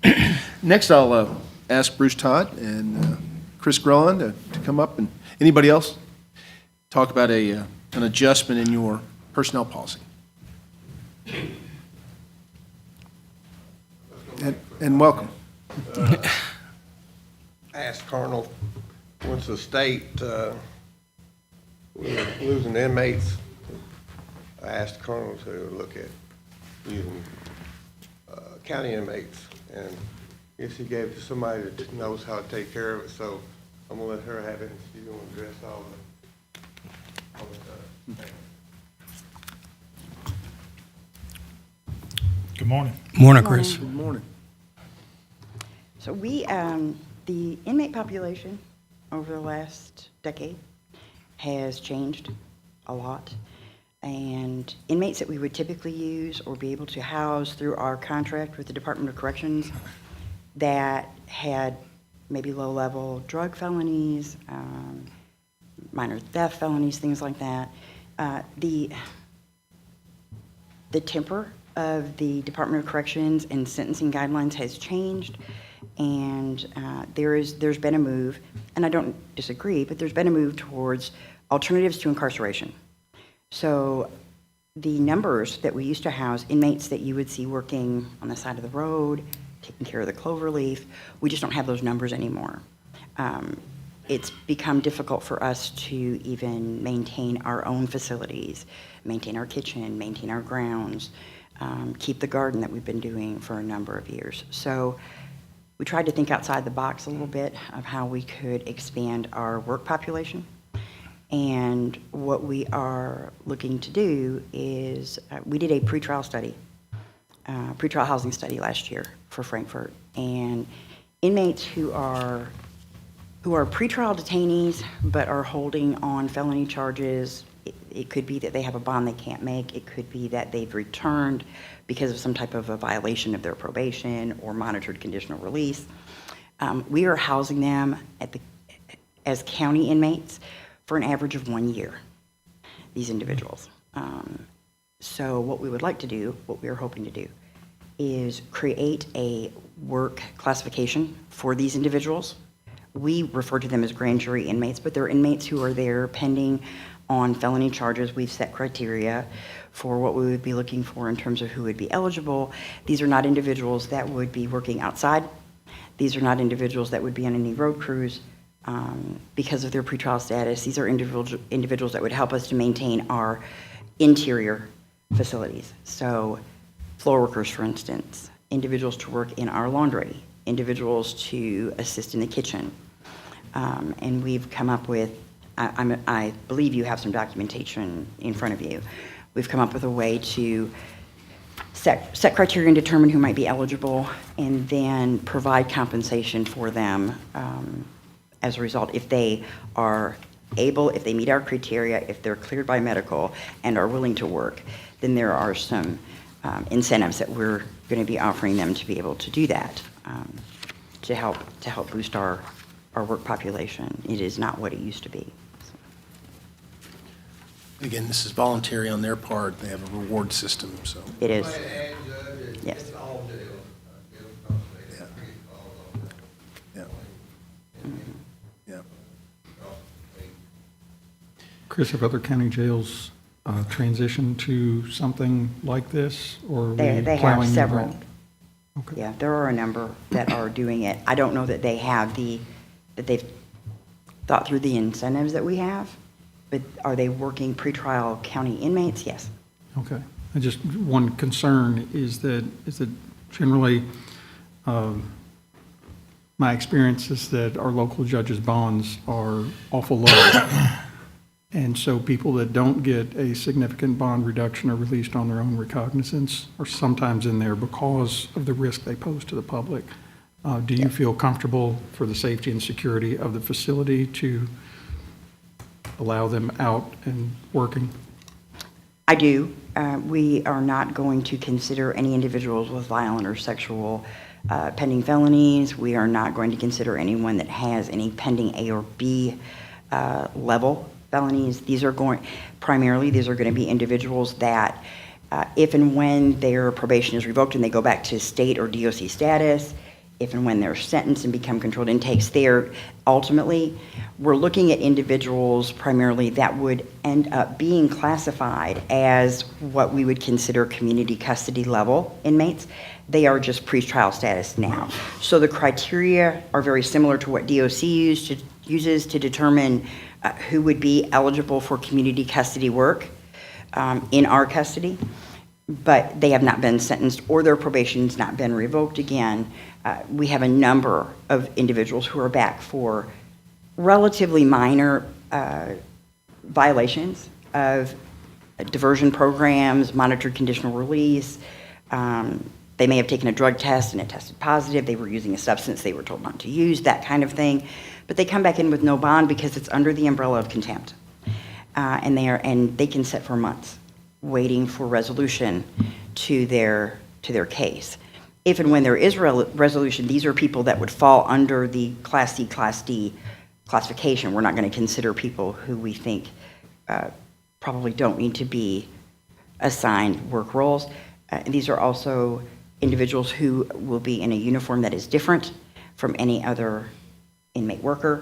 [SPEAKER 1] Yeah. Next, I'll ask Bruce Todd and Chris Grelland to come up, and anybody else, talk about an adjustment in your personnel policy. And welcome.
[SPEAKER 9] Asked Colonel, once the state, we were losing inmates, I asked Colonel to look at using county inmates, and I guess he gave it to somebody that knows how to take care of it, so I'm gonna let her have it, and she's gonna address all the stuff.
[SPEAKER 13] Good morning.
[SPEAKER 5] Morning, Chris.
[SPEAKER 1] Good morning.
[SPEAKER 16] So we, the inmate population over the last decade has changed a lot. And inmates that we would typically use or be able to house through our contract with the Department of Corrections that had maybe low-level drug felonies, minor theft felonies, things like that. The temper of the Department of Corrections and sentencing guidelines has changed, and there's been a move, and I don't disagree, but there's been a move towards alternatives to incarceration. So the numbers that we used to house, inmates that you would see working on the side of the road, taking care of the clover leaf, we just don't have those numbers anymore. It's become difficult for us to even maintain our own facilities, maintain our kitchen, maintain our grounds, keep the garden that we've been doing for a number of years. So we tried to think outside the box a little bit of how we could expand our work population. And what we are looking to do is, we did a pretrial study, pretrial housing study last year for Frankfurt. And inmates who are pretrial detainees but are holding on felony charges, it could be that they have a bond they can't make. It could be that they've returned because of some type of a violation of their probation or monitored conditional release. We are housing them as county inmates for an average of 1 year, these individuals. So what we would like to do, what we are hoping to do, is create a work classification for these individuals. We refer to them as grand jury inmates, but they're inmates who are there pending on felony charges. We've set criteria for what we would be looking for in terms of who would be eligible. These are not individuals that would be working outside. These are not individuals that would be on any road crews. Because of their pretrial status, these are individuals that would help us to maintain our interior facilities. So floor workers, for instance, individuals to work in our laundry, individuals to assist in the kitchen. And we've come up with, I believe you have some documentation in front of you. We've come up with a way to set criteria and determine who might be eligible, and then provide compensation for them as a result, if they are able, if they meet our criteria, if they're cleared by medical and are willing to work, then there are some incentives that we're going to be offering them to be able to do that, to help boost our work population. It is not what it used to be.
[SPEAKER 1] Again, this is voluntary on their part. They have a reward system, so.
[SPEAKER 16] It is. Yes.
[SPEAKER 1] Yeah.
[SPEAKER 7] Chris, have other county jails transitioned to something like this, or are we
[SPEAKER 16] They
[SPEAKER 7] plowing
[SPEAKER 16] have
[SPEAKER 7] new
[SPEAKER 16] several.
[SPEAKER 7] ground? Okay.
[SPEAKER 16] Yeah, there are a number that are doing it. I don't know that they have that they've thought through the incentives that we have, but are they working pretrial county inmates? Yes.
[SPEAKER 7] Okay. Just one concern is that generally, my experience is that our local judges' bonds are awful low. And so people that don't get a significant bond reduction or released on their own recognizance are sometimes in there because of the risk they pose to the public. Do you feel comfortable for the safety and security of the facility to allow them out and working?
[SPEAKER 16] I do. We are not going to consider any individuals with violent or sexual pending felonies. We are not going to consider anyone that has any pending A or B level felonies. These are going to be individuals that if and when their probation is revoked and they go back to state or DOC status, if and when they're sentenced and become controlled intakes, there, ultimately, we're looking at individuals primarily that would end up being classified as what we would consider community custody level inmates. They are just pretrial status now. So the criteria are very similar to what DOC uses to determine who would be eligible for community custody work in our custody, but they have not been sentenced or their probation's not been revoked again. We have a number of individuals who are back for relatively minor violations of diversion programs, monitored conditional release. They may have taken a drug test and it tested positive. They were using a substance they were told not to use, that kind of thing. But they come back in with no bond because it's under the umbrella of contempt. And they can sit for months waiting for resolution to their case. If and when there is resolution, these are people that would fall under the Class C, Class D classification. We're not going to consider people who we think probably don't need to be assigned work roles. These are also individuals who will be in a uniform that is different from any other inmate worker.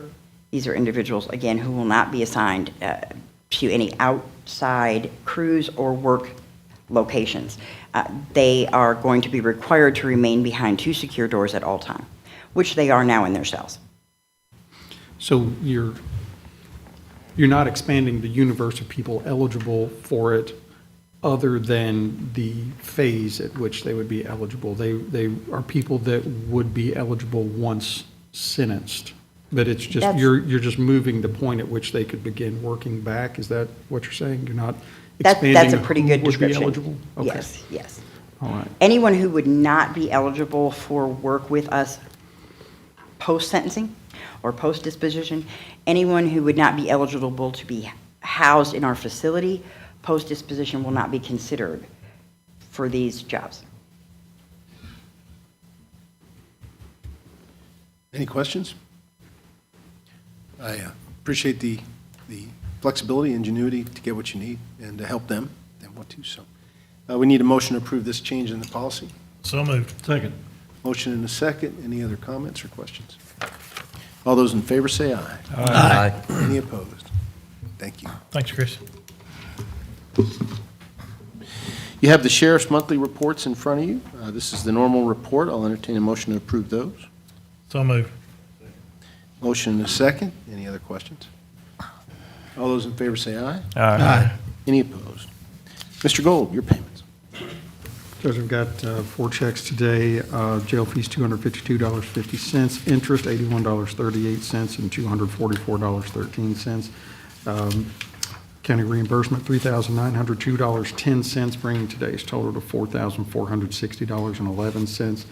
[SPEAKER 16] These are individuals, again, who will not be assigned to any outside crews or work locations. They are going to be required to remain behind 2 secure doors at all time, which they are now in their cells.
[SPEAKER 7] So you're not expanding the universe of people eligible for it other than the phase at which they would be eligible. They are people that would be eligible once sentenced. But it's just, you're just moving the point at which they could begin working back. Is that what you're saying? You're not expanding
[SPEAKER 16] That's a pretty good
[SPEAKER 7] who would be
[SPEAKER 16] description.
[SPEAKER 7] eligible? Okay.
[SPEAKER 16] Yes, yes.
[SPEAKER 7] All right.
[SPEAKER 16] Anyone who would not be eligible for work with us post-sentencing or post-disposition, anyone who would not be eligible to be housed in our facility post-disposition will not be considered for these jobs.
[SPEAKER 1] Any questions? I appreciate the flexibility, ingenuity to get what you need and to help them if they want to. So we need a motion to approve this change in the policy.
[SPEAKER 13] So moved.
[SPEAKER 8] Second.
[SPEAKER 1] Motion and a second. Any other comments or questions? All those in favor say aye.
[SPEAKER 8] Aye.
[SPEAKER 1] Any opposed? Thank you.
[SPEAKER 13] Thanks, Chris.
[SPEAKER 1] You have the sheriff's monthly reports in front of you. This is the normal report. I'll entertain a motion to approve those.
[SPEAKER 13] So moved.
[SPEAKER 1] Motion and a second. Any other questions? All those in favor say aye.
[SPEAKER 8] Aye.
[SPEAKER 1] Any opposed? Mr. Gold, your payments.
[SPEAKER 7] Judge, I've got 4 checks today. Jail fees, $252.50. Interest, $81.38 and $244.13. County reimbursement, $3,902.10, bringing today's total to $4,460.11.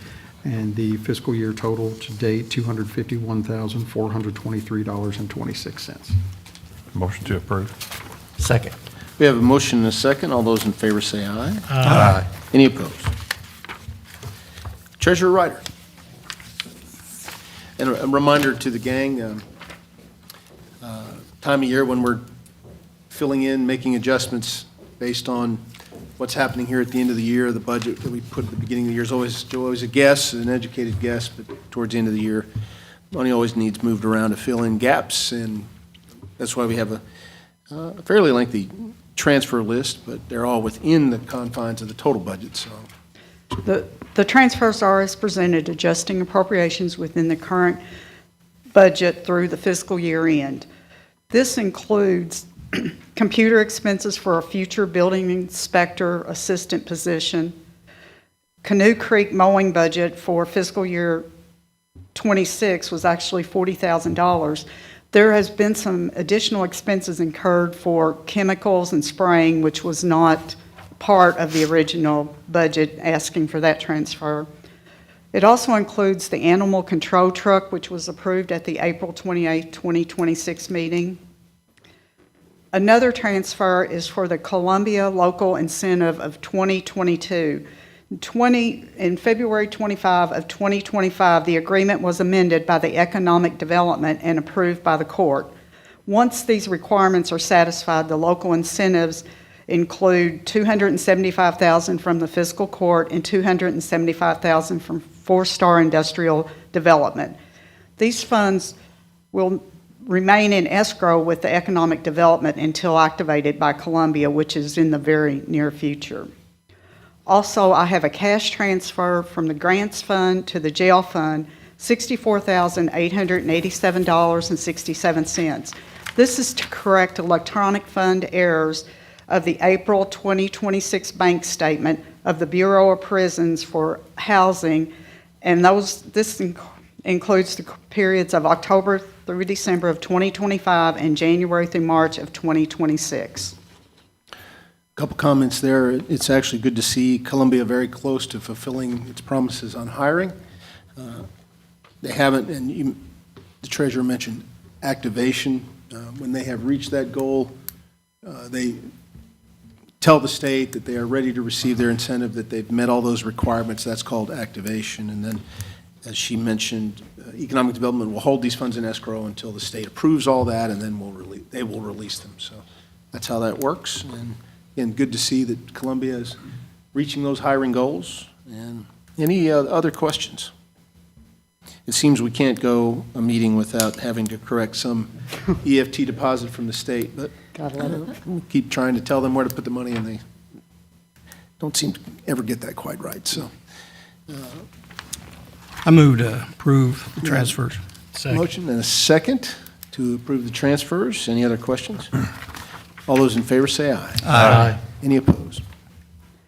[SPEAKER 7] And the fiscal year total to date, $251,423.26.
[SPEAKER 8] Motion to approve. Second.
[SPEAKER 1] We have a motion and a second. All those in favor say aye.
[SPEAKER 8] Aye.
[SPEAKER 1] Any opposed? Treasurer Ryder. And a reminder to the gang, time of year when we're filling in, making adjustments based on what's happening here at the end of the year. The budget that we put at the beginning of the year is always a guess, an educated guess, but towards the end of the year, money always needs moved around to fill in gaps, and that's why we have a fairly lengthy transfer list, but they're all within the confines of the total budget, so.
[SPEAKER 17] The transfers are as presented, adjusting appropriations within the current budget through the fiscal year end. This includes computer expenses for a future building inspector assistant position, Canoe Creek mowing budget for fiscal year 26 was actually $40,000. There has been some additional expenses incurred for chemicals and spraying, which was not part of the original budget asking for that transfer. It also includes the animal control truck, which was approved at the April 28, 2026 meeting. Another transfer is for the Columbia Local Incentive of 2022. In February 25 of 2025, the agreement was amended by the Economic Development and approved by the court. Once these requirements are satisfied, the local incentives include $275,000 from the fiscal court and $275,000 from Four-Star Industrial Development. These funds will remain in escrow with the economic development until activated by Columbia, which is in the very near future. Also, I have a cash transfer from the grants fund to the jail fund, $64,887.67. This is to correct electronic fund errors of the April 2026 bank statement of the Bureau of Prisons for housing, and this includes the periods of October through December of 2025 and January through March of 2026.
[SPEAKER 1] Couple comments there. It's actually good to see Columbia very close to fulfilling its promises on hiring. They haven't, and the treasurer mentioned activation. When they have reached that goal, they tell the state that they are ready to receive their incentive, that they've met all those requirements. That's called activation. And then, as she mentioned, economic development will hold these funds in escrow until the state approves all that, and then they will release them. So that's how that works. And again, good to see that Columbia is reaching those hiring goals. And any other questions? It seems we can't go a meeting without having to correct some EFT deposit from the state, but we'll keep trying to tell them where to put the money, and they don't seem to ever get that quite right. So,
[SPEAKER 5] I move to approve the transfers.
[SPEAKER 1] Motion and a second to approve the transfers. Any other questions? All those in favor say aye.
[SPEAKER 5] Aye.
[SPEAKER 1] Any opposed?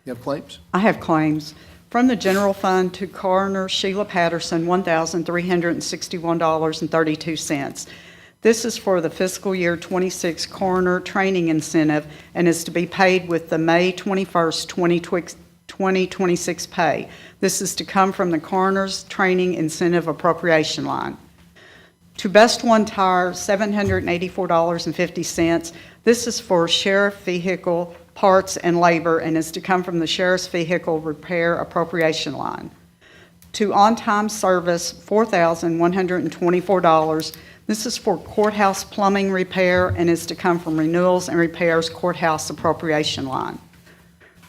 [SPEAKER 1] You have claims?
[SPEAKER 17] I have claims. From the general fund to Coroner Sheila Patterson, $1,361.32. This is for the fiscal year 26 coroner training incentive and is to be paid with the May 21st, 2026 pay. This is to come from the coroner's training incentive appropriation line. To Best One Tire, $784.50. This is for sheriff vehicle parts and labor and is to come from the sheriff's vehicle repair appropriation line. To On Time Service, $4,124. This is for courthouse plumbing repair and is to come from renewals and repairs courthouse appropriation line.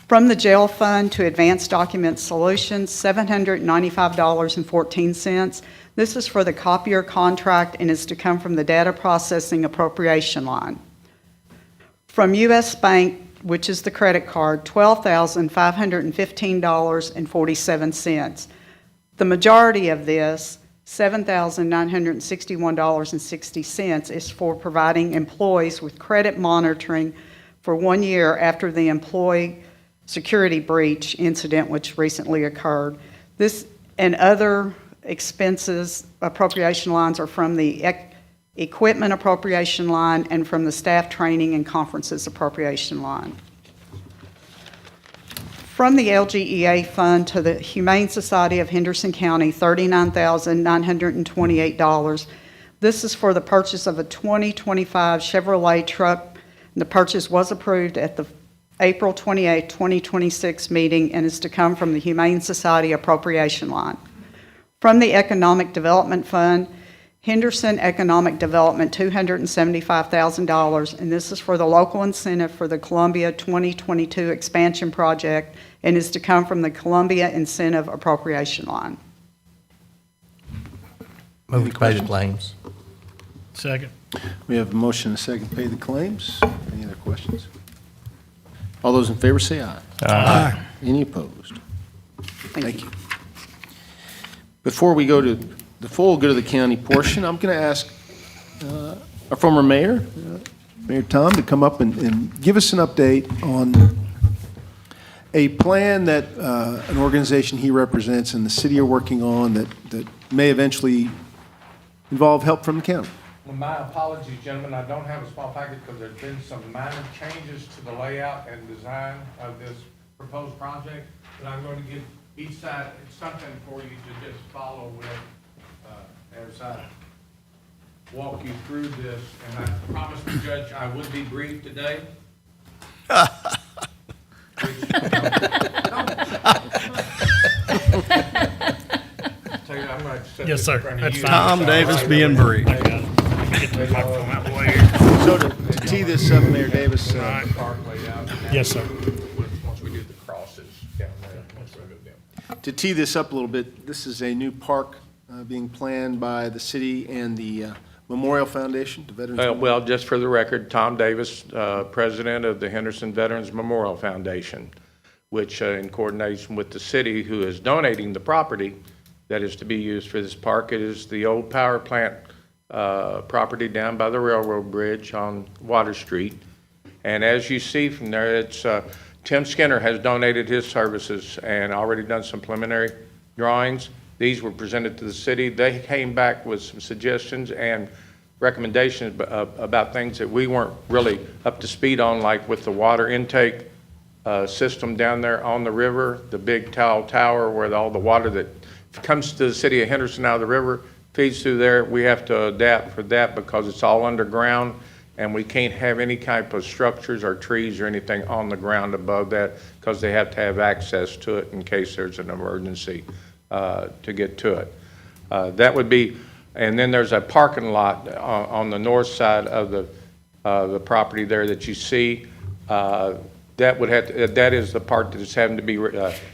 [SPEAKER 17] From the jail fund to Advanced Document Solutions, $795.14. This is for the copier contract and is to come from the data processing appropriation line. From U.S. Bank, which is the credit card, $12,515.47. The majority of this, $7,961.60, is for providing employees with credit monitoring for 1 year after the employee security breach incident which recently occurred. This and other expenses appropriation lines are from the equipment appropriation line and from the staff training and conferences appropriation line. From the LGEA fund to the Humane Society of Henderson County, $39,928. This is for the purchase of a 2025 Chevrolet truck. The purchase was approved at the April 28, 2026 meeting and is to come from the Humane Society appropriation line. From the Economic Development Fund, Henderson Economic Development, $275,000, and this is for the local incentive for the Columbia 2022 expansion project and is to come from the Columbia Incentive Appropriation Line.
[SPEAKER 3] Move to pay the claims.
[SPEAKER 13] Second.
[SPEAKER 1] We have a motion and a second to pay the claims. Any other questions? All those in favor say aye.
[SPEAKER 5] Aye.
[SPEAKER 1] Any opposed? Thank you. Before we go to the full good of the county portion, I'm going to ask our former mayor, Mayor Tom, to come up and give us an update on a plan that an organization he represents and the city are working on that may eventually involve help from the county.
[SPEAKER 18] Well, my apologies, gentlemen, I don't have a small packet because there's been some minor changes to the layout and design of this proposed project, but I'm going to give each side something for you to just follow with as I walk you through this. And I promised the judge I would be brief today.
[SPEAKER 13] Yes, sir. That's fine.
[SPEAKER 5] Tom Davis being brief.
[SPEAKER 13] Get the microphone out of the way here.
[SPEAKER 1] So to tee this up, Mayor Davis,
[SPEAKER 18] Park layout.
[SPEAKER 13] Yes, sir.
[SPEAKER 18] Once we do the crosses down there, once we move them.
[SPEAKER 1] To tee this up a little bit, this is a new park being planned by the city and the Memorial Foundation, the Veterans Memorial.
[SPEAKER 18] Well, just for the record, Tom Davis, president of the Henderson Veterans Memorial Foundation, which in coordination with the city, who is donating the property that is to be used for this park. It is the old power plant property down by the railroad bridge on Water Street. And as you see from there, it's Tim Skinner has donated his services and already done some preliminary drawings. These were presented to the city. They came back with some suggestions and recommendations about things that we weren't really up to speed on, like with the water intake system down there on the river, the big tall tower where all the water that comes to the city of Henderson out of the river feeds through there. We have to adapt for that because it's all underground, and we can't have any type of structures or trees or anything on the ground above that because they have to have access to it in case there's an emergency to get to it. That would be, and then there's a parking lot on the north side of the property there that you see. That would have to, that is the part that is having to be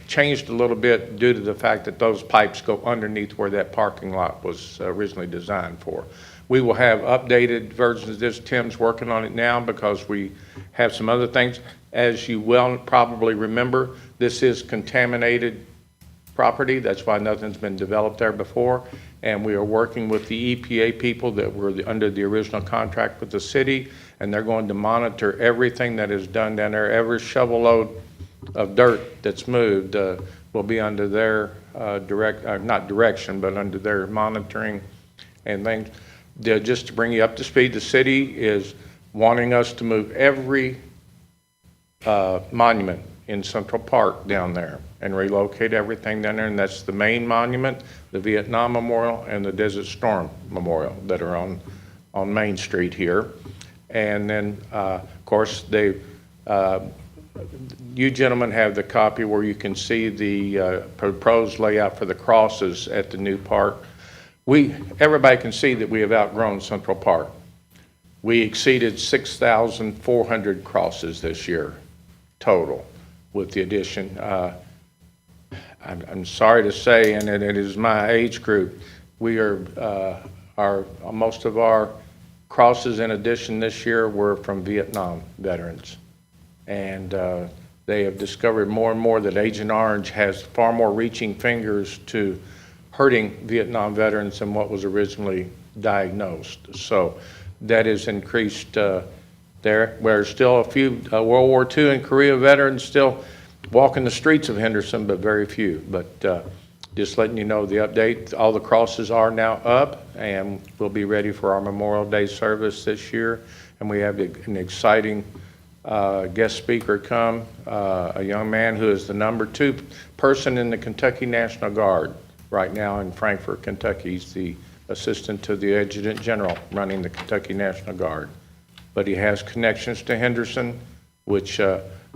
[SPEAKER 18] changed a little bit due to the fact that those pipes go underneath where that parking lot was originally designed for. We will have updated versions of this. Tim's working on it now because we have some other things. As you well probably remember, this is contaminated property. That's why nothing's been developed there before. And we are working with the EPA people that were under the original contract with the city, and they're going to monitor everything that is done down there. Every shovel load of dirt that's moved will be under their not direction, but under their monitoring and things. Just to bring you up to speed, the city is wanting us to move every monument in Central Park down there and relocate everything down there, and that's the main monument, the Vietnam Memorial, and the Desert Storm Memorial that are on Main Street here. And then, of course, you gentlemen have the copy where you can see the proposed layout for the crosses at the new park. Everybody can see that we have outgrown Central Park. We exceeded 6,400 crosses this year total with the addition. I'm sorry to say, and it is my age group, we are most of our crosses in addition this year were from Vietnam veterans. And they have discovered more and more that Agent Orange has far more reaching fingers to hurting Vietnam veterans than what was originally diagnosed. So that has increased there. Where still a few World War II and Korea veterans still walking the streets of Henderson, but very few. But just letting you know the update. All the crosses are now up, and we'll be ready for our Memorial Day service this year. And we have an exciting guest speaker come, a young man who is the #2 person in the Kentucky National Guard right now in Frankfort, Kentucky. He's the assistant to the Adjutant General running the Kentucky National Guard. But he has connections to Henderson, which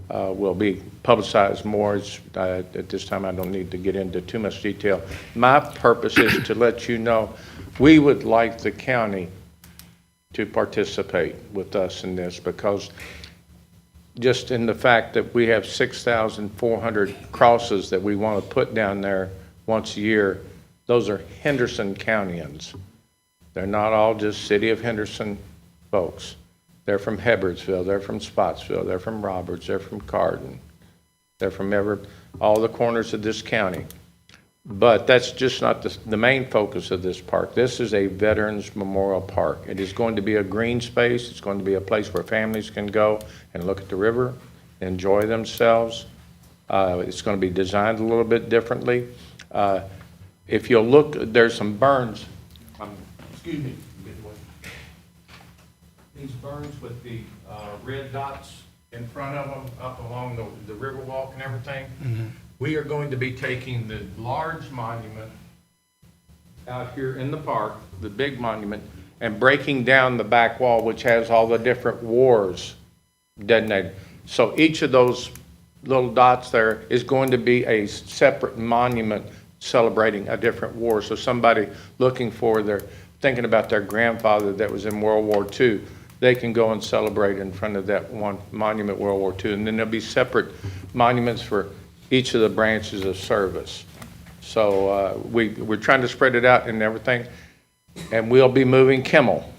[SPEAKER 18] will be publicized more. At this time, I don't need to get into too much detail. My purpose is to let you know we would like the county to participate with us in this, because just in the fact that we have 6,400 crosses that we want to put down there once a year, those are Henderson Countyans. They're not all just City of Henderson folks. They're from Hebbardsville, they're from Spotsville, they're from Roberts, they're from Carden. They're from all the corners of this county. But that's just not the main focus of this park. This is a Veterans Memorial Park. It is going to be a green space. It's going to be a place where families can go and look at the river, enjoy themselves. It's going to be designed a little bit differently. If you'll look, there's some berms. Excuse me. These berms with the red dots in front of them up along the river walk and everything. Mm-hmm. We are going to be taking the large monument out here in the park, the big monument, and breaking down the back wall, which has all the different wars designated. So each of those little dots there is going to be a separate monument celebrating a different war. So somebody looking for thinking about their grandfather that was in World War II, they can go and celebrate in front of that one monument, World War II. And then there'll be separate monuments for each of the branches of service. So we're trying to spread it out and everything. And we'll be moving Kimmel.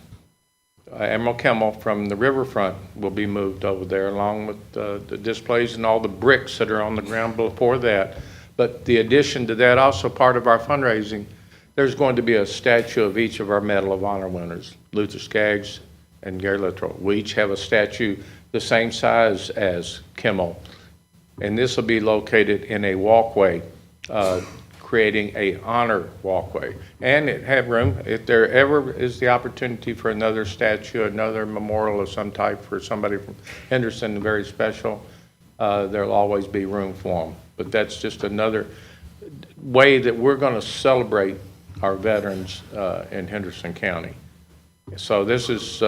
[SPEAKER 18] Emerald Kimmel from the riverfront will be moved over there, along with the displays and all the bricks that are on the ground before that. But the addition to that, also part of our fundraising, there's going to be a statue of each of our Medal of Honor winners, Luther Skaggs and Gary Littrell. We each have a statue the same size as Kimmel. And this will be located in a walkway, creating a honor walkway. And it have room, if there ever is the opportunity for another statue, another memorial of some type for somebody from Henderson, very special, there'll always be room for them. But that's just another way that we're going to celebrate our veterans in Henderson County. So this is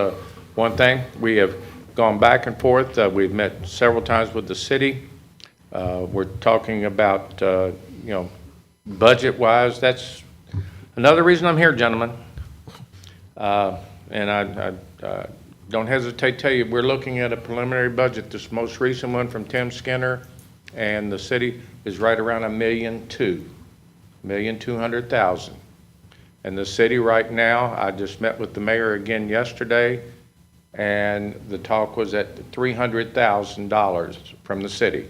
[SPEAKER 18] one thing. We have gone back and forth. We've met several times with the city. We're talking about, budget-wise. That's another reason I'm here, gentlemen. And I don't hesitate to tell you, we're looking at a preliminary budget. This most recent one from Tim Skinner and the city is right around $1,200,000. And the city right now, I just met with the mayor again yesterday, and the talk was at $300,000 from the city,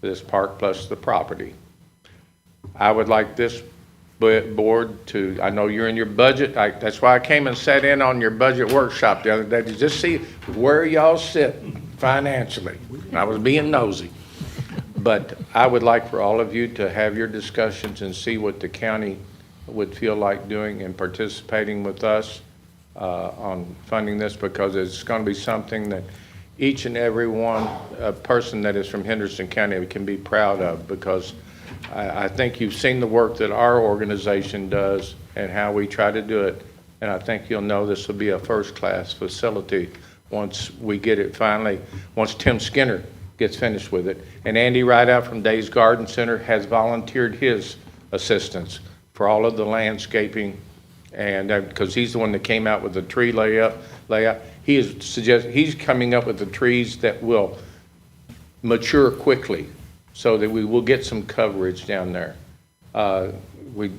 [SPEAKER 18] this park plus the property. I would like this board to, I know you're in your budget, that's why I came and sat in on your budget workshop the other day, to just see where y'all sit financially. I was being nosy. But I would like for all of you to have your discussions and see what the county would feel like doing and participating with us on funding this, because it's going to be something that each and every one person that is from Henderson County can be proud of, because I think you've seen the work that our organization does and how we try to do it, and I think you'll know this will be a first-class facility once we get it finally, once Tim Skinner gets finished with it. And Andy Rideout from Days Garden Center has volunteered his assistance for all of the landscaping, and because he's the one that came out with the tree layout. He's coming up with the trees that will mature quickly, so that we will get some coverage down there. We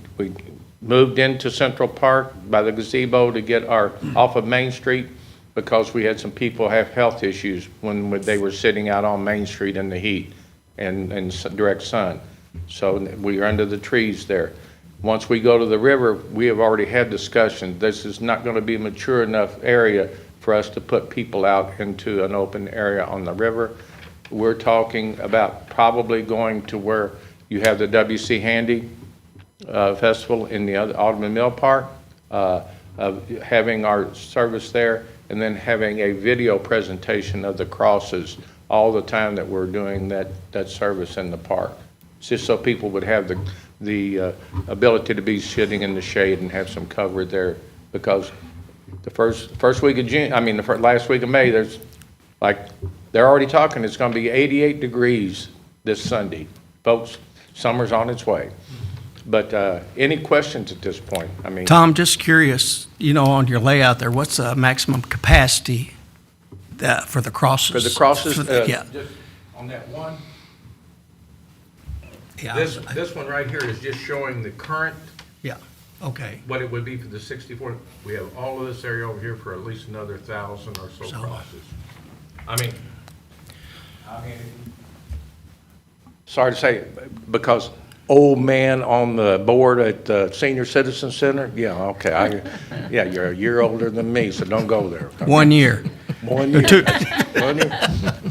[SPEAKER 18] moved into Central Park by the gazebo to get off of Main Street, because we had some people have health issues when they were sitting out on Main Street in the heat and direct sun. So we are under the trees there. Once we go to the river, we have already had discussion. This is not going to be a mature enough area for us to put people out into an open area on the river. We're talking about probably going to where you have the W.C. Handy Festival in the Audubon Mill Park, having our service there, and then having a video presentation of the crosses all the time that we're doing that service in the park, just so people would have the ability to be sitting in the shade and have some cover there, because the first week of June, the last week of May, they're already talking, it's going to be 88 degrees this Sunday. Folks, summer's on its way. But any questions at this point?
[SPEAKER 5] Tom, just curious, on your layout there, what's the maximum capacity for the crosses?
[SPEAKER 18] For the crosses?
[SPEAKER 5] Yeah.
[SPEAKER 18] Just on that one?
[SPEAKER 5] Yeah.
[SPEAKER 18] This one right here is just showing the current.
[SPEAKER 5] Yeah, okay.
[SPEAKER 18] What it would be for the 64. We have all of this area over here for at least another 1,000 or so crosses. Sorry to say, because old man on the board at the Senior Citizen Center, yeah, okay. You're a year older than me, so don't go there.
[SPEAKER 5] 1 year.
[SPEAKER 18] 1 year. 1 year.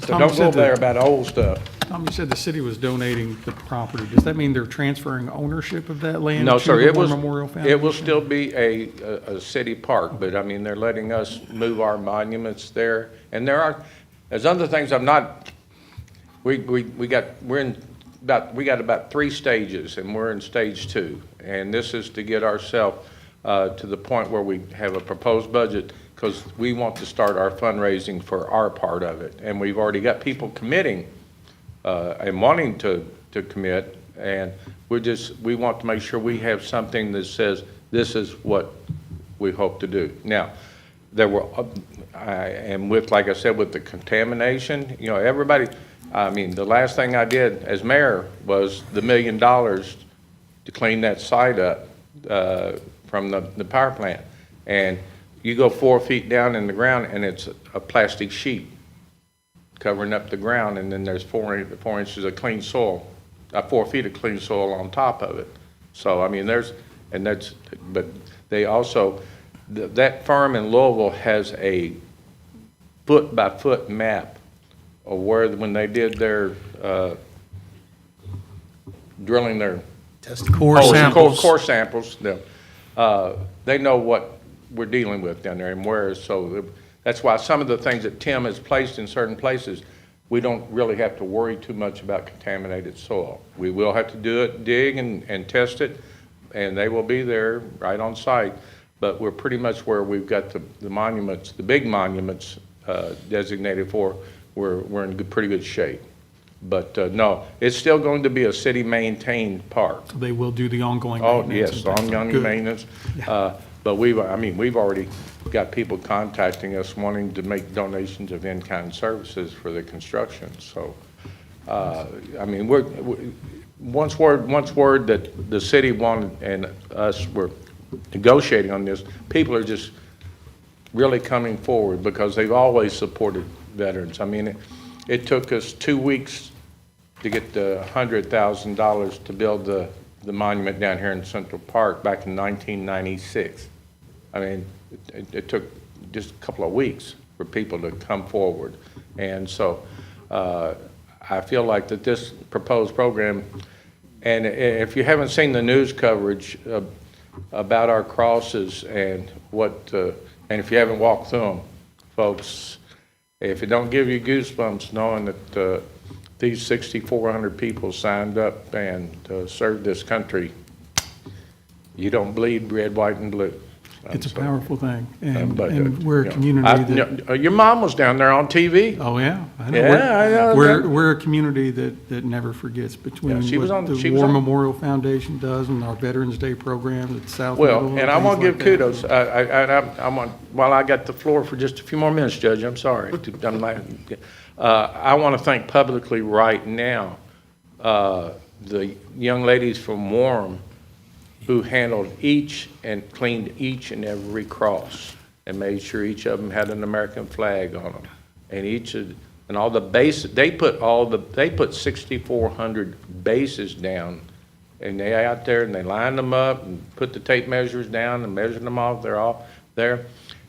[SPEAKER 18] So don't go there about old stuff.
[SPEAKER 7] Tom, you said the city was donating the property. Does that mean they're transferring ownership of that land?
[SPEAKER 18] No,
[SPEAKER 7] to
[SPEAKER 18] sir,
[SPEAKER 7] the
[SPEAKER 18] it
[SPEAKER 7] War
[SPEAKER 18] was,
[SPEAKER 7] Memorial Foundation?
[SPEAKER 18] it will still be a city park, but they're letting us move our monuments there. And there's other things we got about 3 stages, and we're in stage 2. And this is to get ourselves to the point where we have a proposed budget, because we want to start our fundraising for our part of it. And we've already got people committing and wanting to commit, and we want to make sure we have something that says this is what we hope to do. Now, there were and with, like I said, with the contamination, you know, everybody, I mean, the last thing I did as mayor was the $1 million to clean that site up from the power plant. And you go 4 feet down in the ground and it's a plastic sheet covering up the ground, and then there's 4 inches of clean soil, 4 feet of clean soil on top of it. So, I mean, but they also, that firm in Louisville has a foot-by-foot map of where, when they did their drilling their
[SPEAKER 5] Core samples.
[SPEAKER 18] core samples, they know what we're dealing with down there and where. So that's why some of the things that Tim has placed in certain places, we don't really have to worry too much about contaminated soil. We will have to do it, dig and test it, and they will be there right on site. But we're pretty much where we've got the monuments, the big monuments designated for, we're in pretty good shape. But no, it's still going to be a city-maintained park.
[SPEAKER 7] So they will do the ongoing
[SPEAKER 18] Oh,
[SPEAKER 7] maintenance?
[SPEAKER 18] yes,
[SPEAKER 7] and things.
[SPEAKER 18] ongoing
[SPEAKER 7] Good.
[SPEAKER 18] maintenance. But we've already got people contacting us wanting to make donations of in-kind services for the construction. So, I mean, once word that the city wanted and us were negotiating on this, people are just really coming forward because they've always supported veterans. I mean, it took us 2 weeks to get the $100,000 to build the monument down here in Central Park back in 1996. I mean, it took just a couple of weeks for people to come forward. And so I feel like that this proposed program, and if you haven't seen the news coverage about our crosses and and if you haven't walked through them, folks, if it don't give you goosebumps knowing that these 6,400 people signed up and served this country, you don't bleed red, white, and blue.
[SPEAKER 7] It's a powerful thing, and
[SPEAKER 18] But,
[SPEAKER 7] we're a community that...
[SPEAKER 18] Your mom was down there on TV.
[SPEAKER 7] Oh, yeah. I know.
[SPEAKER 18] Yeah, I know.
[SPEAKER 7] We're a community that never forgets between
[SPEAKER 18] Yeah,
[SPEAKER 7] what the War Memorial Foundation does and our Veterans Day program at South
[SPEAKER 18] Well,
[SPEAKER 7] Middle
[SPEAKER 18] and I want to give
[SPEAKER 7] things like
[SPEAKER 18] kudos. I want, while I got the floor for just a few more minutes, Judge, I'm sorry. I want to thank publicly right now the young ladies from Warren who handled each and cleaned each and every cross and made sure each of them had an American flag on them. And all the bases, they put 6,400 bases down, and they out there and they lined them up and put the tape measures down and measured them off. They're all there.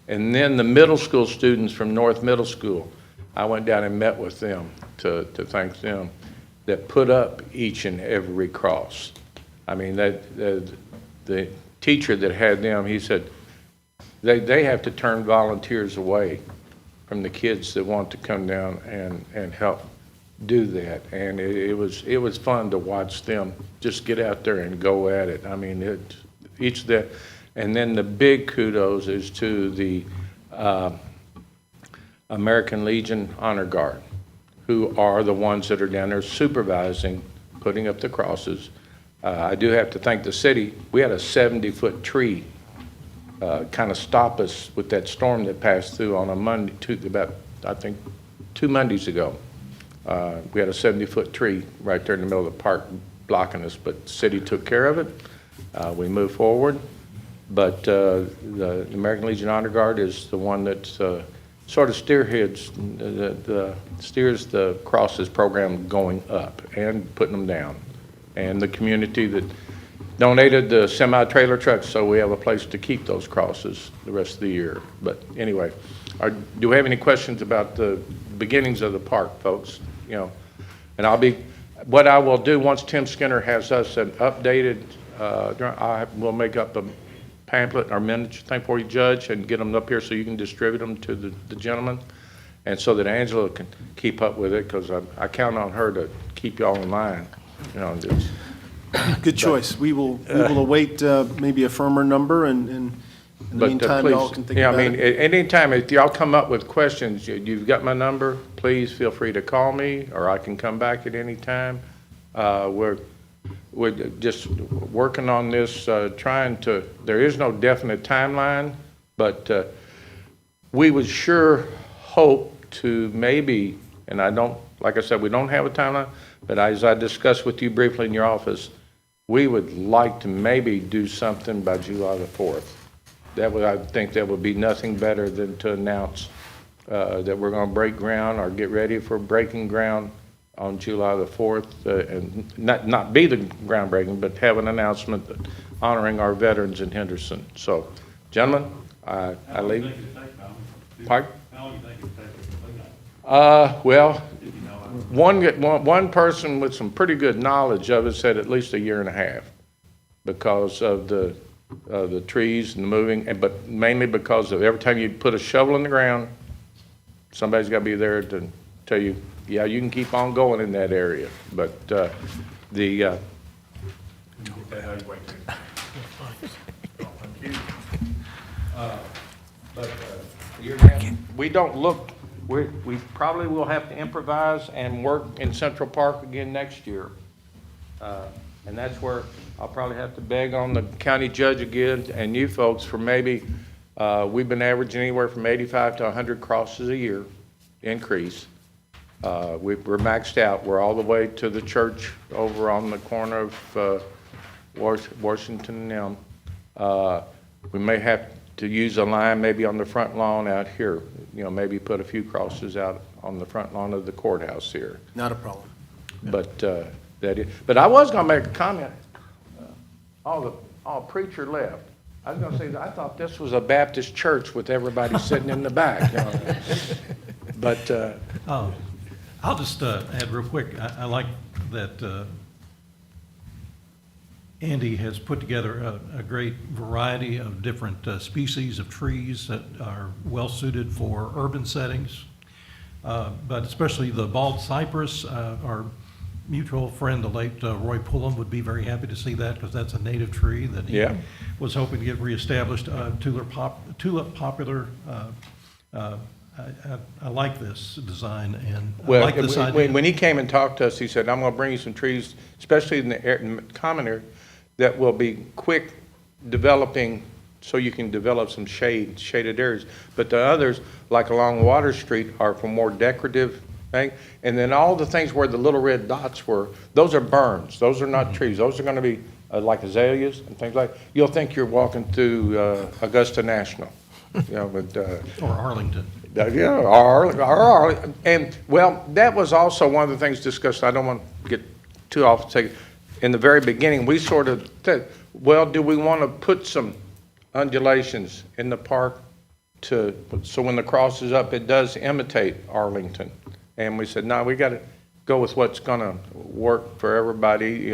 [SPEAKER 18] And then the middle school students from North Middle School, I went down and met with them to thank them, that put up each and every cross. I mean, the teacher that had them, he said, they have to turn volunteers away from the kids that want to come down and help do that. And it was fun to watch them just get out there and go at it. I mean, and then the big kudos is to the American Legion Honor Guard, who are the ones that are down there supervising, putting up the crosses. I do have to thank the city. We had a 70-foot tree kind of stop us with that storm that passed through on a Monday, about, I think, 2 Mondays ago. We had a 70-foot tree right there in the middle of the park blocking us, but the city took care of it. We moved forward. But the American Legion Honor Guard is the one that sort of steers the crosses program going up and putting them down. And the community that donated the semi-trailer trucks, so we have a place to keep those crosses the rest of the year. But anyway, do we have any questions about the beginnings of the park, folks? You know, and what I will do once Tim Skinner has us an updated, we'll make up a pamphlet or miniature thing for you, Judge, and get them up here so you can distribute them to the gentleman, and so that Angela can keep up with it, because I count on her to keep y'all in line. You know,
[SPEAKER 1] Good choice. We will await maybe a firmer number, and in the meantime,
[SPEAKER 18] please,
[SPEAKER 1] y'all can think about
[SPEAKER 18] I mean,
[SPEAKER 1] it.
[SPEAKER 18] anytime if y'all come up with questions, you've got my number. Please feel free to call me, or I can come back at any time. We're just working on this, there is no definite timeline, but we would sure hope to maybe, and I don't, like I said, we don't have a timeline, but as I discussed with you briefly in your office, we would like to maybe do something by July the 4th. That would, I think that would be nothing better than to announce that we're going to break ground or get ready for breaking ground on July the 4th, and not be the groundbreaking, but have an announcement honoring our veterans in Henderson. So, gentlemen, I leave. Pardon? How long do you think it takes? Well, one person with some pretty good knowledge of it said at least a year and a half because of the trees and the moving, but mainly because of every time you put a shovel in the ground, somebody's got to be there to tell you, yeah, you can keep on going in that area. But we don't look, we probably will have to improvise and work in Central Park again next year. And that's where I'll probably have to beg on the county judge again and you folks for maybe, we've been averaging anywhere from 85 to 100 crosses a year increase. We're maxed out. We're all the way to the church over on the corner of Washington and Elm. We may have to use a line maybe on the front lawn out here, maybe put a few crosses out on the front lawn of the courthouse here.
[SPEAKER 1] Not a problem.
[SPEAKER 18] But but I was going to make a comment. All preacher left. I was going to say that I thought this was a Baptist church with everybody sitting in the back. But
[SPEAKER 8] I'll just add real quick. I like that Andy has put together a great variety of different species of trees that are well suited for urban settings, but especially the bald cypress. Our mutual friend, the late Roy Pullen, would be very happy to see that because that's a native tree that he was hoping to get reestablished. Tulip popular. I like this design, and I like this idea.
[SPEAKER 18] When he came and talked to us, he said, I'm going to bring you some trees, especially in the common area, that will be quick developing so you can develop some shaded areas. But the others, like along Water Street, are for more decorative things. And then all the things where the little red dots were, those are burns. Those are not trees. Those are going to be like azaleas and things like that. You'll think you're walking through Augusta National.
[SPEAKER 8] Or Arlington.
[SPEAKER 18] Yeah, and well, that was also one of the things discussed. I don't want to get too off the take. In the very beginning, we sort of said, well, do we want to put some undulations in the park so when the cross is up, it does imitate Arlington? And we said, no, we got to go with what's going to work for everybody.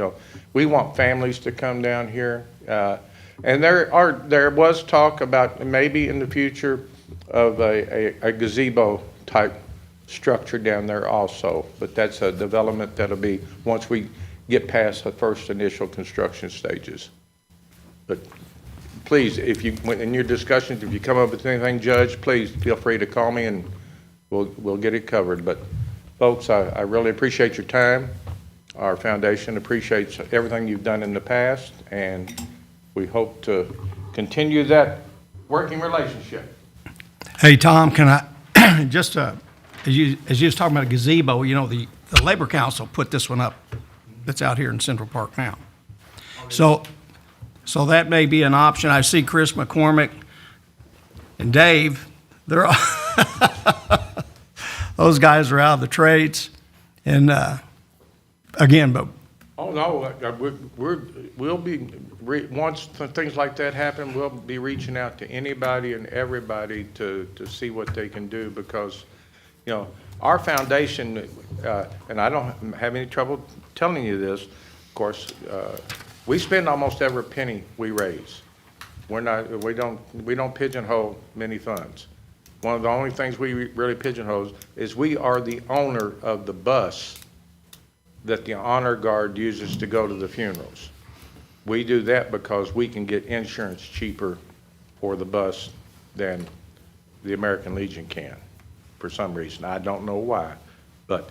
[SPEAKER 18] We want families to come down here. And there was talk about maybe in the future of a gazebo type structure down there also, but that's a development that'll be once we get past the first initial construction stages. But please, if you, in your discussions, if you come up with anything, Judge, please feel free to call me and we'll get it covered. But folks, I really appreciate your time. Our foundation appreciates everything you've done in the past, and we hope to continue that working relationship.
[SPEAKER 5] Hey, Tom, can I, just, as you was talking about a gazebo, the Labor Council put this one up that's out here in Central Park now. So that may be an option. I see Chris McCormick and Dave, they're all those guys are out of the trades. And again, but
[SPEAKER 18] Oh, no, we'll be, once things like that happen, we'll be reaching out to anybody and everybody to see what they can do because, our foundation, and I don't have any trouble telling you this, of course, we spend almost every penny we raise. We don't pigeonhole many funds. One of the only things we really pigeonhole is we are the owner of the bus that the honor guard uses to go to the funerals. We do that because we can get insurance cheaper for the bus than the American Legion can, for some reason. I don't know why, but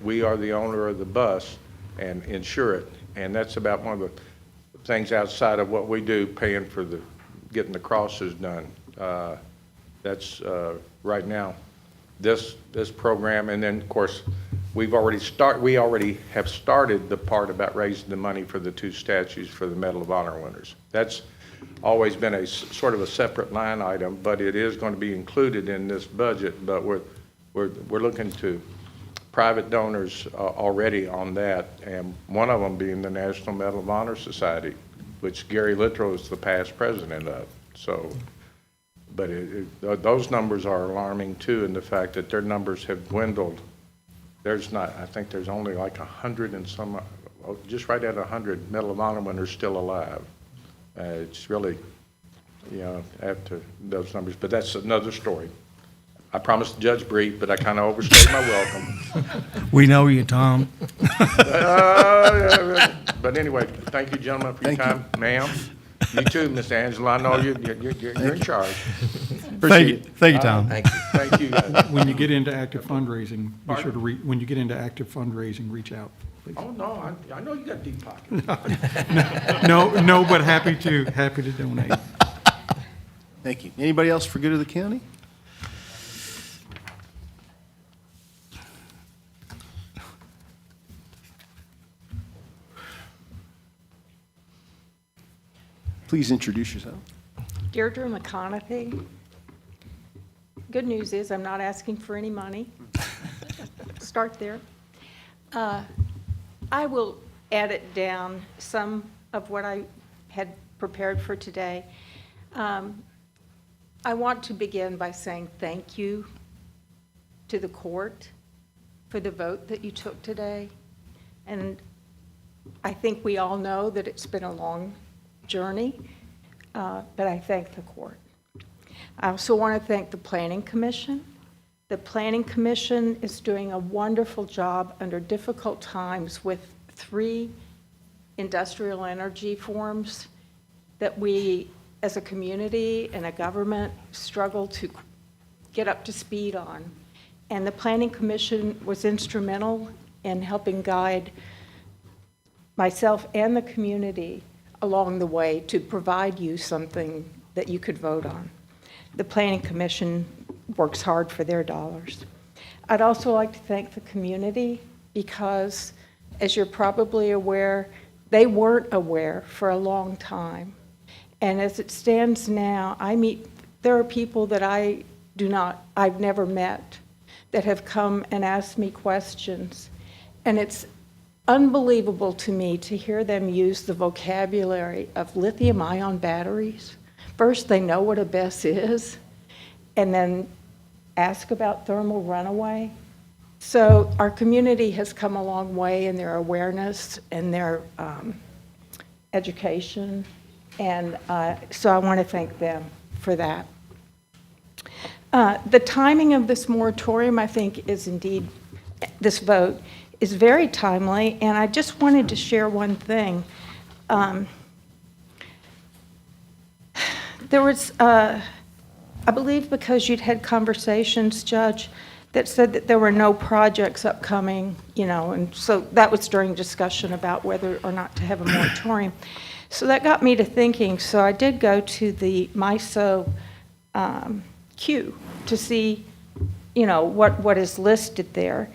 [SPEAKER 18] we are the owner of the bus and insure it, and that's about one of the things outside of what we do, paying for getting the crosses done. That's right now, this program, and then, of course, we already have started the part about raising the money for the 2 statues for the Medal of Honor winners. That's always been a sort of a separate line item, but it is going to be included in this budget, but we're looking to private donors already on that, and one of them being the National Medal of Honor Society, which Gary Littrow is the past president of. So, but those numbers are alarming too, in the fact that their numbers have dwindled. I think there's only like 100 and some, just right at 100 Medal of Honor winners still alive. It's really, after those numbers, but that's another story. I promised Judge brief, but I kind of overstayed my welcome.
[SPEAKER 5] We know you, Tom.
[SPEAKER 18] But anyway, thank you, gentlemen, for your time. Ma'am, you too, Miss Angela. I know you're in charge.
[SPEAKER 5] Thank you, Tom.
[SPEAKER 18] Thank you.
[SPEAKER 7] When you get into active fundraising, be sure to when you get into active fundraising, reach out, please.
[SPEAKER 18] Oh, no, I know you got deep pockets.
[SPEAKER 7] No, but happy to donate.
[SPEAKER 1] Thank you. Anybody else for good of the county? Please introduce yourself.
[SPEAKER 19] Deirdre McConaughey. Good news is I'm not asking for any money. Start there. I will edit down some of what I had prepared for today. I want to begin by saying thank you to the court for the vote that you took today. And I think we all know that it's been a long journey, but I thank the court. I also want to thank the Planning Commission. The Planning Commission is doing a wonderful job under difficult times with 3 industrial energy forms that we, as a community and a government, struggle to get up to speed on. And the Planning Commission was instrumental in helping guide myself and the community along the way to provide you something that you could vote on. The Planning Commission works hard for their dollars. I'd also like to thank the community because, as you're probably aware, they weren't aware for a long time. And as it stands now, there are people that I've never met that have come and asked me questions. And it's unbelievable to me to hear them use the vocabulary of lithium-ion batteries. First, they know what a BESS is, and then ask about thermal runaway. So our community has come a long way in their awareness and their education, and so I want to thank them for that. The timing of this moratorium, I think, is indeed, this vote, is very timely, and I just wanted to share one thing. There was, I believe because you'd had conversations, Judge, that said that there were no projects upcoming, and so that was during discussion about whether or not to have a moratorium. So that got me to thinking, so I did go to the MISO queue to see, what is listed there.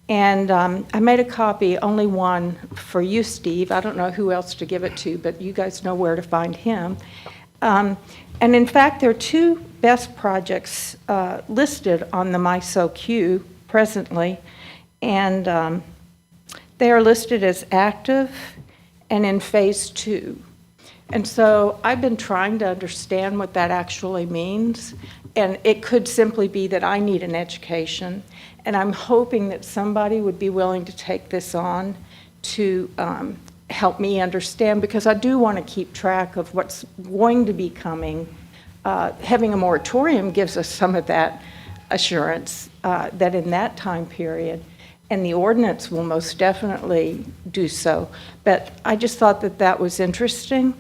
[SPEAKER 19] And I made a copy, only one for you, Steve. I don't know who else to give it to, but you guys know where to find him. And in fact, there are 2 BESS projects listed on the MISO queue presently, and they are listed as active and in phase 2. And so I've been trying to understand what that actually means, and it could simply be that I need an education, and I'm hoping that somebody would be willing to take this on to help me understand, because I do want to keep track of what's going to be coming. Having a moratorium gives us some of that assurance that in that time period, and the ordinance will most definitely do so. But I just thought that that was interesting.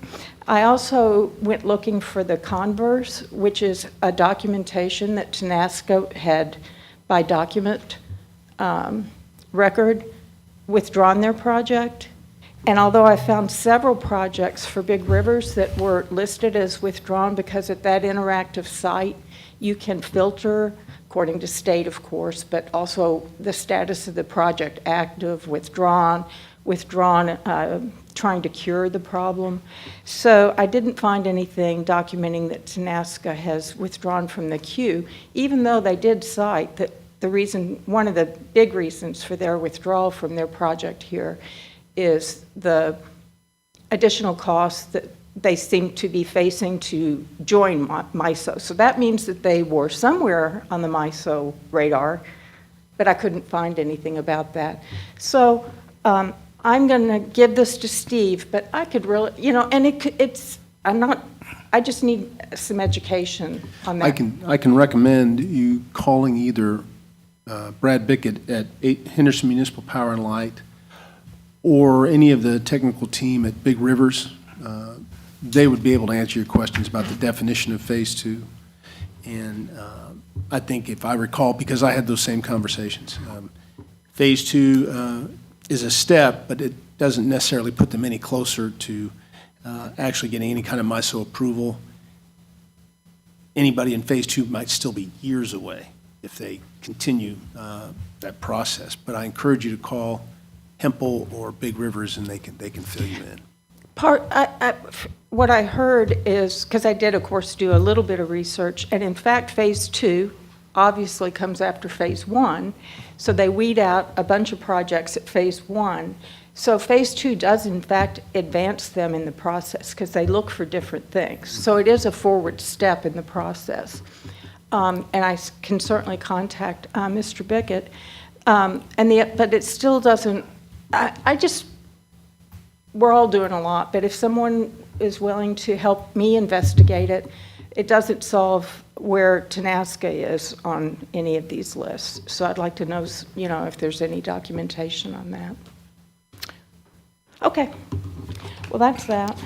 [SPEAKER 19] I also went looking for the converse, which is a documentation that Tenasco had, by document record, withdrawn their project. And although I found several projects for Big Rivers that were listed as withdrawn, because at that interactive site, you can filter according to state, of course, but also the status of the project: active, withdrawn, trying to cure the problem. So I didn't find anything documenting that Tenaska has withdrawn from the queue, even though they did cite that one of the big reasons for their withdrawal from their project here is the additional costs that they seem to be facing to join MISO. So that means that they were somewhere on the MISO radar, but I couldn't find anything about that. So I'm going to give this to Steve, but I could really, and I just need some education on that.
[SPEAKER 1] I can recommend you calling either Brad Bickett at Henderson Municipal Power and Light or any of the technical team at Big Rivers. They would be able to answer your questions about the definition of Phase 2. And I think if I recall, because I had those same conversations, Phase 2 is a step, but it doesn't necessarily put them any closer to actually getting any kind of MISO approval. Anybody in Phase 2 might still be years away if they continue that process. But I encourage you to call Hempel or Big Rivers, and they can fill you in.
[SPEAKER 19] What I heard is, because I did, of course, do a little bit of research, and in fact, Phase 2 obviously comes after Phase 1, so they weed out a bunch of projects at Phase 1. So Phase 2 does, in fact, advance them in the process, because they look for different things. So it is a forward step in the process. And I can certainly contact Mr. Bickett. But it still doesn't, we're all doing a lot, but if someone is willing to help me investigate it, it doesn't solve where Tenaska is on any of these lists. So I'd like to know, if there's any documentation on that. Okay, well, that's that.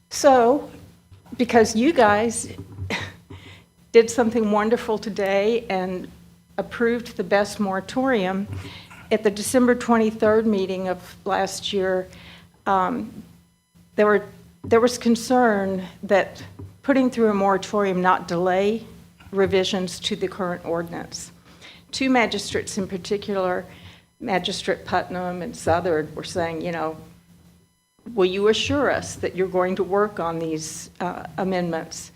[SPEAKER 19] So, because you guys did something wonderful today and approved the BESS moratorium, at the December 23rd meeting of last year, there was concern that putting through a moratorium not delay revisions to the current ordinance. Two magistrates in particular, Magistrate Putnam and Southard, were saying, will you assure us that you're going to work on these amendments?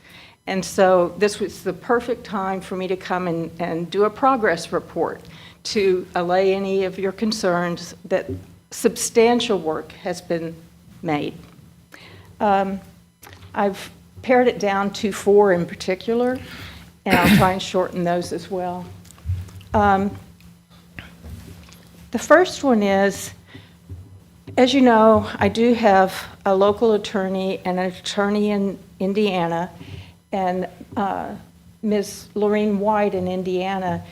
[SPEAKER 19] And so this was the perfect time for me to come and do a progress report to allay any of your concerns that substantial work has been made. I've pared it down to 4 in particular, and I'll try and shorten those as well. The first one is, as you know, I do have a local attorney and an attorney in Indiana, and Ms. Lorene White in Indiana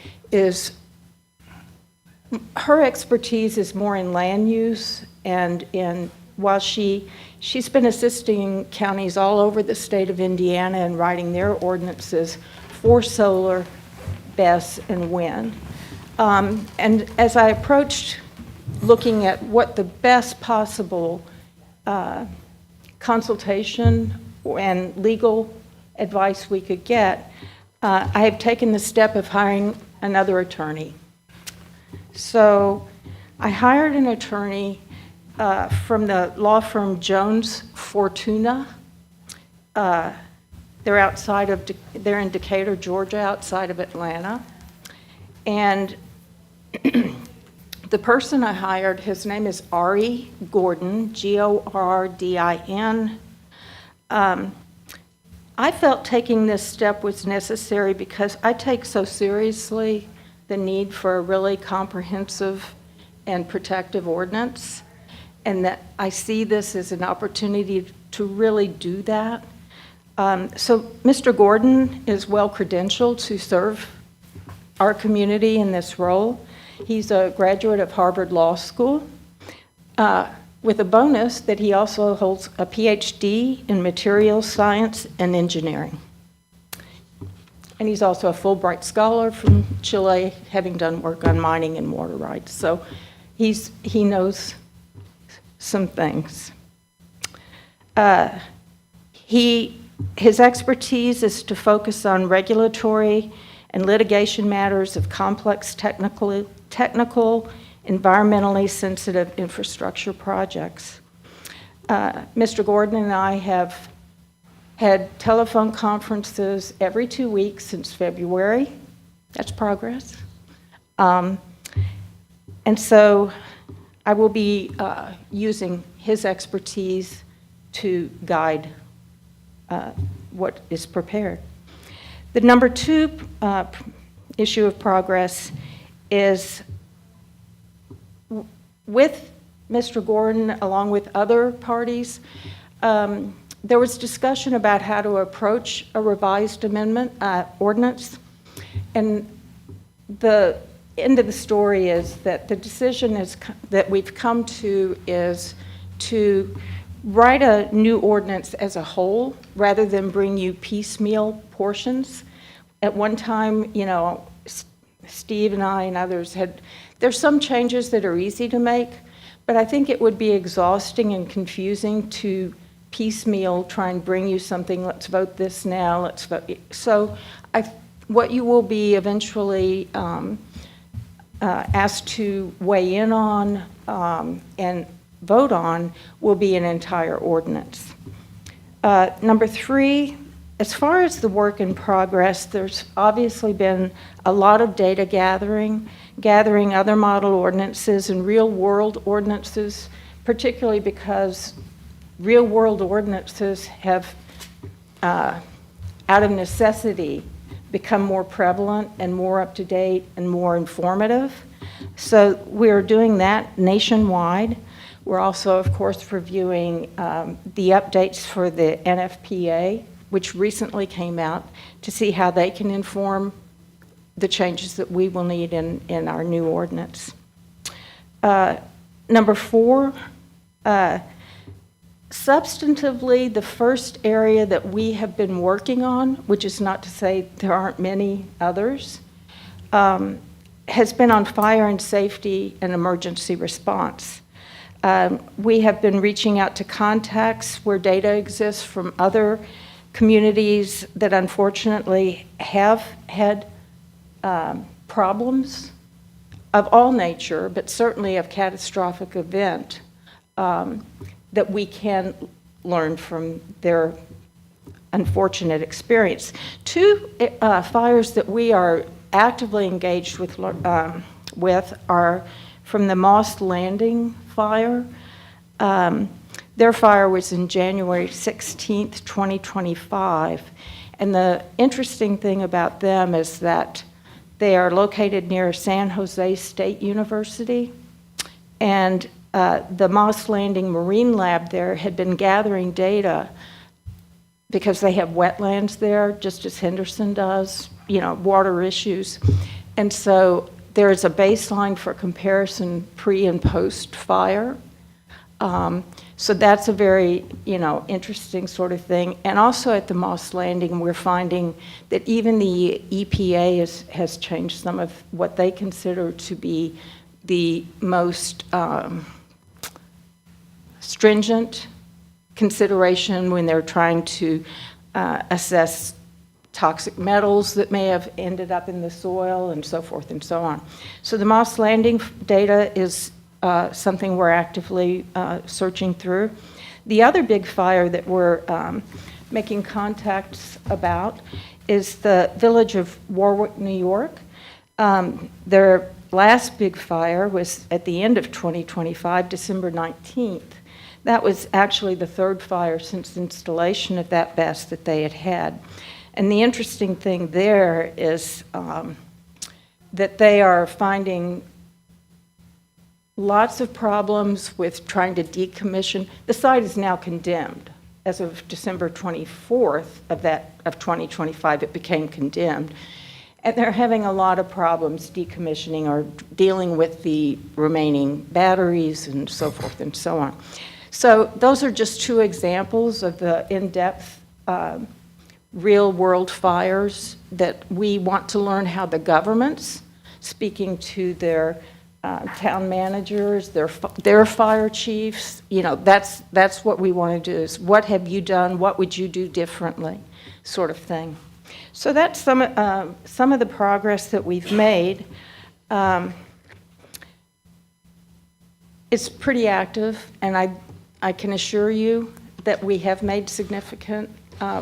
[SPEAKER 19] her expertise is more in land use, and while she's been assisting counties all over the state of Indiana in writing their ordinances for solar, BESS, and wind. And as I approached looking at what the best possible consultation and legal advice we could get, I have taken the step of hiring another attorney. So I hired an attorney from the law firm Jones Fortuna. They're in Decatur, Georgia, outside of Atlanta. And the person I hired, his name is Ari Gordon, Gordin. I felt taking this step was necessary because I take so seriously the need for a really comprehensive and protective ordinance, and that I see this as an opportunity to really do that. So Mr. Gordon is well credentialed to serve our community in this role. He's a graduate of Harvard Law School, with a bonus that he also holds a PhD in materials science and engineering. And he's also a Fulbright Scholar from Chile, having done work on mining and water rights. So he knows some things. His expertise is to focus on regulatory and litigation matters of complex technical, environmentally sensitive infrastructure projects. Mr. Gordon and I have had telephone conferences every 2 weeks since February. That's progress. And so I will be using his expertise to guide what is prepared. The number 2 issue of progress is with Mr. Gordon, along with other parties, there was discussion about how to approach a revised amendment ordinance. And the end of the story is that the decision that we've come to is to write a new ordinance as a whole rather than bring you piecemeal portions. At one time, Steve and I and others there's some changes that are easy to make, but I think it would be exhausting and confusing to piecemeal try and bring you something, let's vote this now, let's vote. So what you will be eventually asked to weigh in on and vote on will be an entire ordinance. Number 3, as far as the work in progress, there's obviously been a lot of data gathering other model ordinances and real-world ordinances, particularly because real-world ordinances have, out of necessity, become more prevalent and more up-to-date and more informative. So we're doing that nationwide. We're also, of course, reviewing the updates for the NFPA, which recently came out, to see how they can inform the changes that we will need in our new ordinance. Number 4, substantively, the first area that we have been working on, which is not to say there aren't many others, has been on fire and safety and emergency response. We have been reaching out to contacts where data exists from other communities that unfortunately have had problems of all nature, but certainly of catastrophic event, that we can learn from their unfortunate experience. 2 fires that we are actively engaged with are from the Moss Landing fire. Their fire was in January 16th, 2025. And the interesting thing about them is that they are located near San Jose State University. And the Moss Landing Marine Lab there had been gathering data because they have wetlands there, just as Henderson does, water issues. And so there is a baseline for comparison pre and post fire. So that's a very, interesting sort of thing. And also at the Moss Landing, we're finding that even the EPA has changed some of what they consider to be the most stringent consideration when they're trying to assess toxic metals that may have ended up in the soil and so forth and so on. So the Moss Landing data is something we're actively searching through. The other big fire that we're making contacts about is the village of Warwick, New York. Their last big fire was at the end of 2025, December 19th. That was actually the 3rd fire since installation of that vest that they had had. And the interesting thing there is that they are finding lots of problems with trying to decommission. The site is now condemned. As of December 24th of 2025, it became condemned. And they're having a lot of problems decommissioning or dealing with the remaining batteries and so forth and so on. So those are just 2 examples of the in-depth real-world fires that we want to learn how the governments, speaking to their town managers, their fire chiefs. That's what we want to do, is what have you done, what would you do differently, sort of thing. So that's some of the progress that we've made. It's pretty active, and I can assure you that we have made significant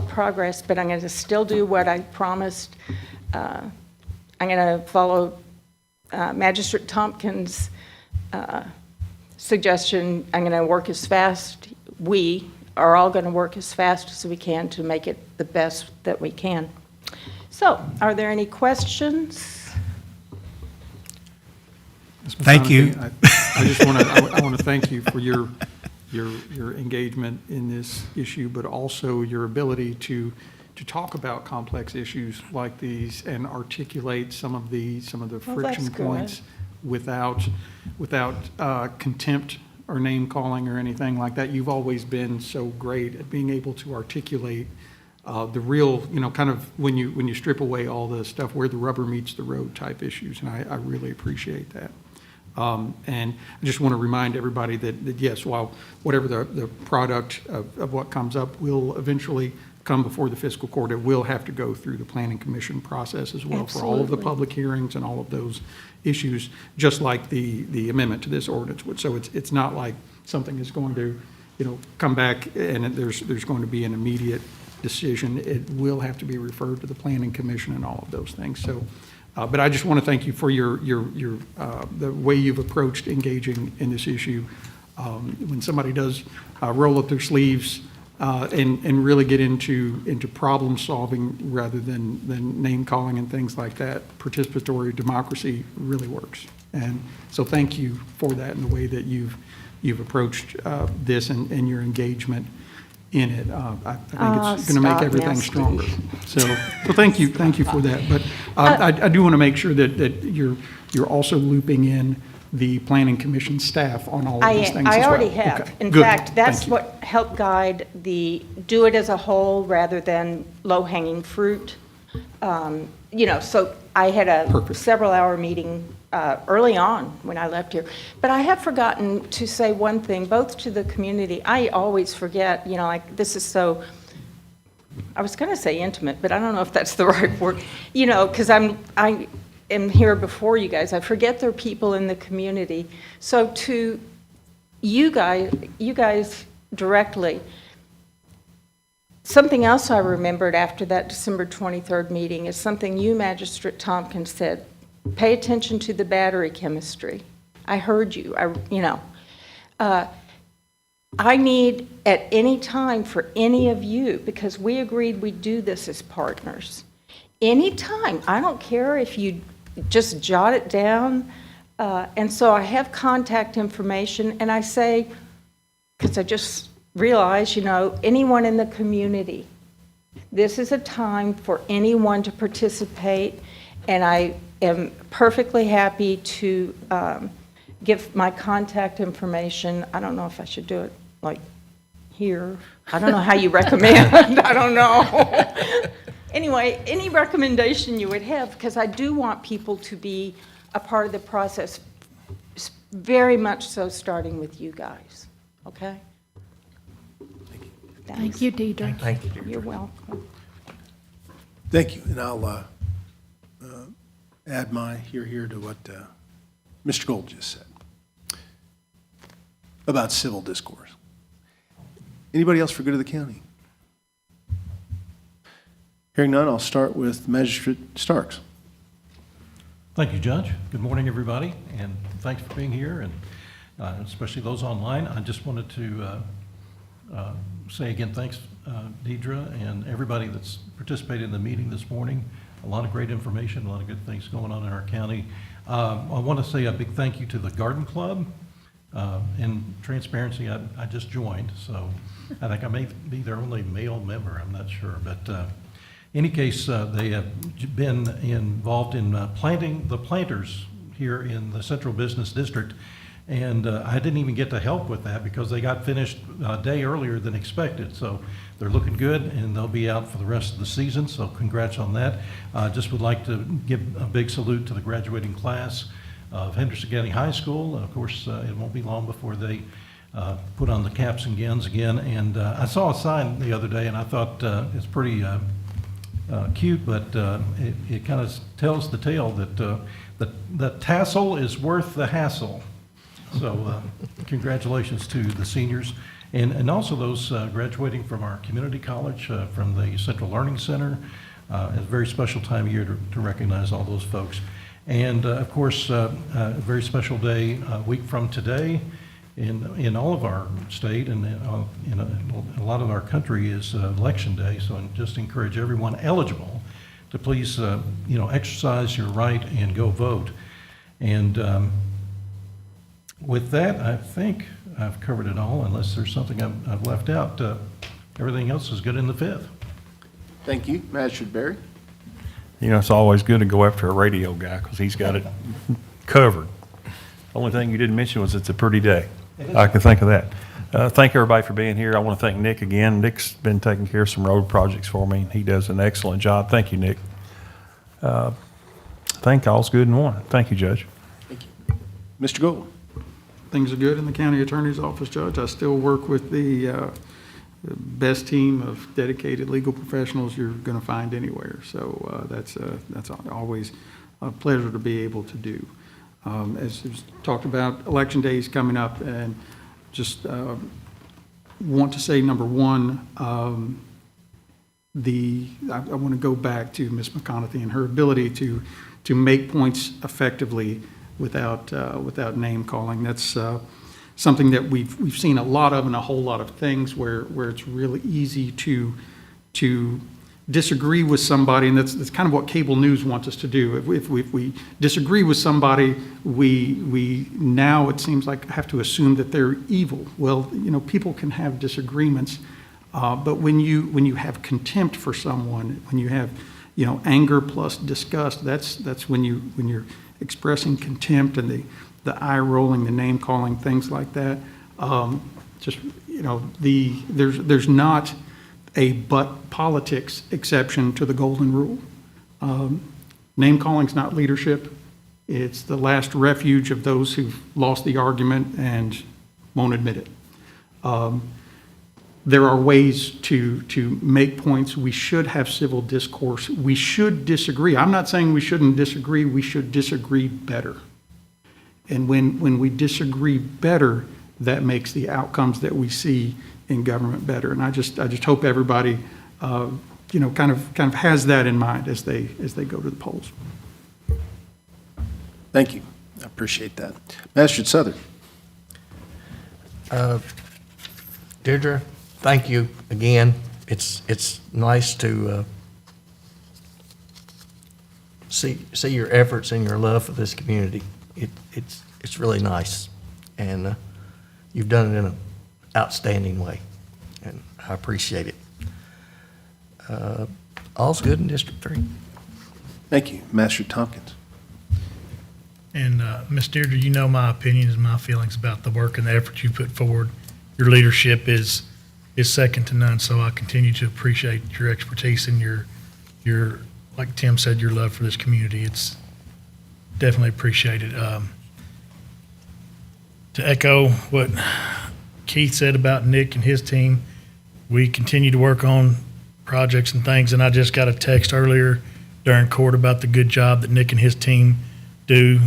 [SPEAKER 19] progress, but I'm going to still do what I promised. I'm going to follow Magistrate Tompkins' suggestion. I'm going to work as fast. We are all going to work as fast as we can to make it the best that we can. So, are there any questions?
[SPEAKER 5] Thank you.
[SPEAKER 7] I just want to, I want to thank you for your engagement in this issue, but also your ability to talk about complex issues like these and articulate some of the friction points without contempt or name calling or anything like that. You've always been so great at being able to articulate the real, kind of when you strip away all the stuff where the rubber meets the road type issues, and I really appreciate that. And I just want to remind everybody that yes, while whatever the product of what comes up will eventually come before the fiscal court, it will have to go through the planning commission process as well. Absolutely. For all of the public hearings and all of those issues, just like the amendment to this ordinance would. So it's not like something is going to, come back and there's going to be an immediate decision. It will have to be referred to the planning commission and all of those things. So, but I just want to thank you for your the way you've approached engaging in this issue. When somebody does roll up their sleeves and really get into problem solving rather than name calling and things like that, participatory democracy really works. And so thank you for that and the way that you've approached this and your engagement in it. I think it's going to make everything stronger. So thank you for that. But I do want to make sure that you're also looping in the planning commission staff on all of these things as well.
[SPEAKER 19] I already have.
[SPEAKER 7] Okay,
[SPEAKER 19] In
[SPEAKER 7] good.
[SPEAKER 19] fact, that's
[SPEAKER 7] Thank you.
[SPEAKER 19] what helped guide the do it as a whole rather than low-hanging fruit. So I had several-hour meeting early on when I left here. But I have forgotten to say one thing, both to the community. I always forget, this is so, I was going to say intimate, but I don't know if that's the right word, because I am here before you guys. I forget there are people in the community. So to you guys directly, something else I remembered after that December 23rd meeting is something you, Magistrate Tompkins, said. Pay attention to the battery chemistry. I heard you. I need at any time for any of you, because we agreed we'd do this as partners. Anytime. I don't care if you just jot it down. And so I have contact information, and I say, because I just realized, anyone in the community, this is a time for anyone to participate, and I am perfectly happy to give my contact information. I don't know if I should do it like here. I don't know how you recommend. I don't know. Anyway, any recommendation you would have, because I do want people to be a part of the process, very much so starting with you guys. Okay?
[SPEAKER 4] Thank you, Deidre.
[SPEAKER 3] Thank you.
[SPEAKER 19] You're welcome.
[SPEAKER 1] Thank you, and I'll add my here to what Mr. Gold just said about civil discourse. Anybody else for good of the county? Hearing none, I'll start with Magistrate Starks.
[SPEAKER 8] Thank you, Judge. Good morning, everybody, and thanks for being here, and especially those online. I just wanted to say again, thanks, Deidre, and everybody that's participated in the meeting this morning. A lot of great information, a lot of good things going on in our county. I want to say a big thank you to the Garden Club. In transparency, I just joined, so I think I may be their only male member, I'm not sure. But in any case, they have been involved in planting the planters here in the Central Business District. And I didn't even get to help with that because they got finished a day earlier than expected. So they're looking good, and they'll be out for the rest of the season. So congrats on that. Just would like to give a big salute to the graduating class. of Henderson County High School. Of course, it won't be long before they put on the caps and gowns again. And I saw a sign the other day, and I thought it's pretty cute, but it kind of tells the tale that the tassel is worth the hassle. So congratulations to the seniors, and also those graduating from our community college, from the Central Learning Center. It's a very special time of year to recognize all those folks. And of course, a very special day, a week from today, in all of our state and in a lot of our country is Election Day. So I just encourage everyone eligible to please, exercise your right and go vote. And with that, I think I've covered it all, unless there's something I've left out. Everything else is good in the fifth.
[SPEAKER 1] Thank you. Magistrate Barry?
[SPEAKER 20] It's always good to go after a radio guy because he's got it covered. Only thing you didn't mention was it's a pretty day. I can think of that. Thank everybody for being here. I want to thank Nick again. Nick's been taking care of some road projects for me. He does an excellent job. Thank you, Nick. I think all's good in one. Thank you, Judge.
[SPEAKER 1] Thank you. Mr. Gold?
[SPEAKER 7] Things are good in the county attorney's office, Judge. I still work with the best team of dedicated legal professionals you're going to find anywhere. So that's always a pleasure to be able to do. As was talked about, Election Day is coming up, and just want to say, number one, I want to go back to Ms. McConaughey and her ability to make points effectively without name calling. That's something that we've seen a lot of in a whole lot of things where it's really easy to disagree with somebody, and that's kind of what cable news wants us to do. If we disagree with somebody, we now, it seems like, have to assume that they're evil. Well, people can have disagreements, but when you have contempt for someone, when you have anger plus disgust, that's when you're expressing contempt, and the eye rolling, the name calling, things like that. There's not a but politics exception to the golden rule. Name calling's not leadership. It's the last refuge of those who've lost the argument and won't admit it. There are ways to make points. We should have civil discourse. We should disagree. I'm not saying we shouldn't disagree. We should disagree better. And when we disagree better, that makes the outcomes that we see in government better. And I just hope everybody, kind of has that in mind as they go to the polls.
[SPEAKER 1] Thank you. I appreciate that. Magistrate Southern?
[SPEAKER 3] Deirdre, thank you again. It's nice to see your efforts and your love for this community. It's really nice, and you've done it in an outstanding way, and I appreciate it. All's good in District 3.
[SPEAKER 1] Thank you. Magistrate Tompkins?
[SPEAKER 13] And Ms. Deirdre, you know my opinions and my feelings about the work and the effort you put forward. Your leadership is second to none, so I continue to appreciate your expertise and your like Tim said, your love for this community. It's definitely appreciated. To echo what Keith said about Nick and his team, we continue to work on projects and things, and I just got a text earlier during court about the good job that Nick and his team do,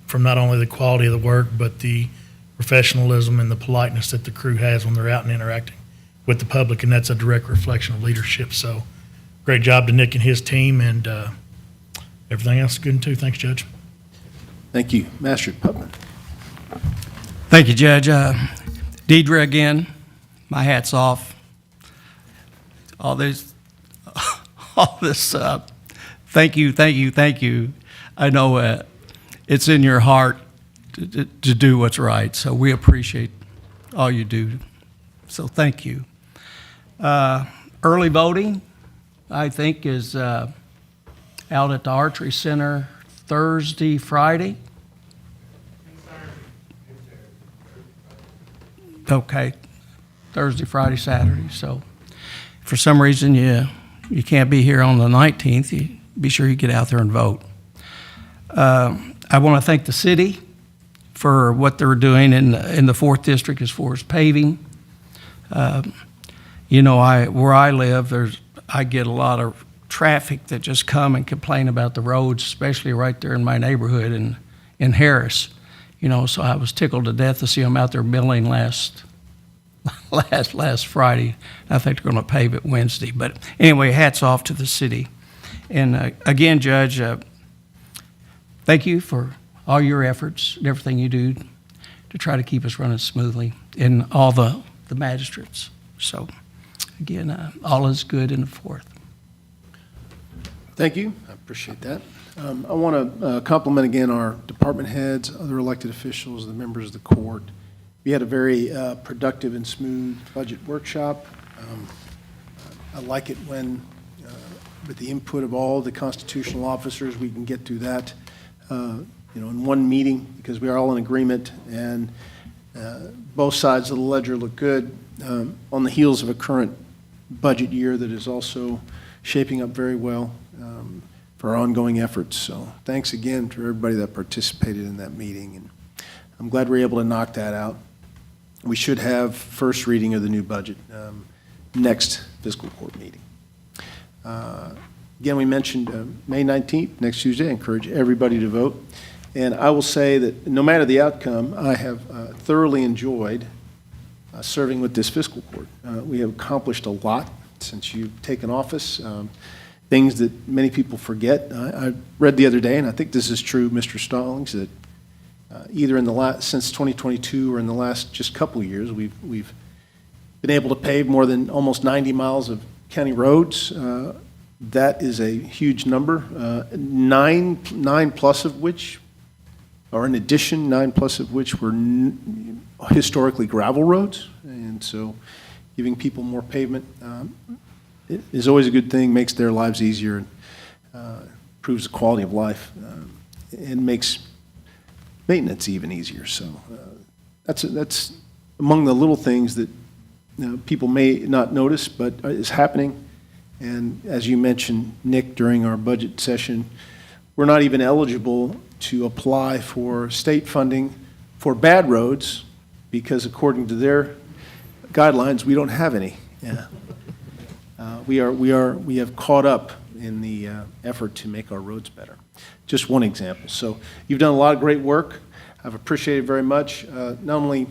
[SPEAKER 13] from not only the quality of the work, but the professionalism and the politeness that the crew has when they're out and interacting with the public, and that's a direct reflection of leadership. So great job to Nick and his team, and everything else is good too. Thanks, Judge.
[SPEAKER 1] Thank you. Magistrate Putman?
[SPEAKER 5] Thank you, Judge. Deidre, again, my hat's off. All this, thank you. I know it's in your heart to do what's right, so we appreciate all you do. So thank you. Early voting, I think, is out at the Archery Center Thursday, Friday. Okay, Thursday, Friday, Saturday. So if for some reason you can't be here on the 19th, you be sure you get out there and vote. I want to thank the city for what they're doing in the 4th District as far as paving. You know, where I live, I get a lot of traffic that just come and complain about the roads, especially right there in my neighborhood in Harris. You know, so I was tickled to death to see them out there milling last Friday. I think they're going to pave it Wednesday. But anyway, hats off to the city. And again, Judge, thank you for all your efforts and everything you do to try to keep us running smoothly, and all the magistrates. So again, all is good in the 4th.
[SPEAKER 1] Thank you. I appreciate that. I want to compliment again our department heads, other elected officials, the members of the court. We had a very productive and smooth budget workshop. I like it when, with the input of all the constitutional officers, we can get through that, in one meeting, because we are all in agreement, and both sides of the ledger look good on the heels of a current budget year that is also shaping up very well for our ongoing efforts. So thanks again to everybody that participated in that meeting, and I'm glad we're able to knock that out. We should have first reading of the new budget next fiscal court meeting. Again, we mentioned May 19th, next Tuesday. I encourage everybody to vote. And I will say that no matter the outcome, I have thoroughly enjoyed serving with this fiscal court. We have accomplished a lot since you've taken office, things that many people forget. I read the other day, and I think this is true, Mr. Stallings, that either in the since 2022 or in the last just couple of years, we've been able to pave more than almost 90 miles of county roads. That is a huge number. Nine plus of which, or in addition, 9 plus of which were historically gravel roads. And so giving people more pavement is always a good thing, makes their lives easier, and improves the quality of life, and makes maintenance even easier. So that's among the little things that people may not notice, but is happening. And as you mentioned, Nick, during our budget session, we're not even eligible to apply for state funding for bad roads because according to their guidelines, we don't have any. Yeah. We have caught up in the effort to make our roads better. Just one example. So you've done a lot of great work. I've appreciated it very much. Not only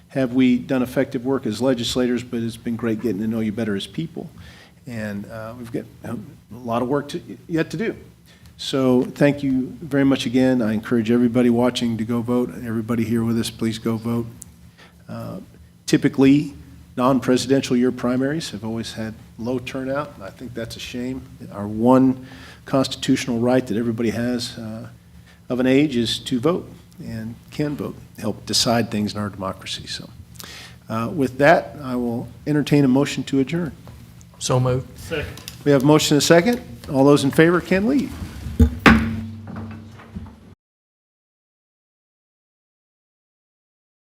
[SPEAKER 1] have we done effective work as legislators, but it's been great getting to know you better as people. And we've got a lot of work yet to do. So thank you very much again. I encourage everybody watching to go vote. Everybody here with us, please go vote. Typically, non-presidential year primaries have always had low turnout. I think that's a shame. Our one constitutional right that everybody has of an age is to vote and can vote, help decide things in our democracy. So with that, I will entertain a motion to adjourn.
[SPEAKER 3] So moved.
[SPEAKER 13] Second.
[SPEAKER 1] We have a motion and a second. All those in favor can leave.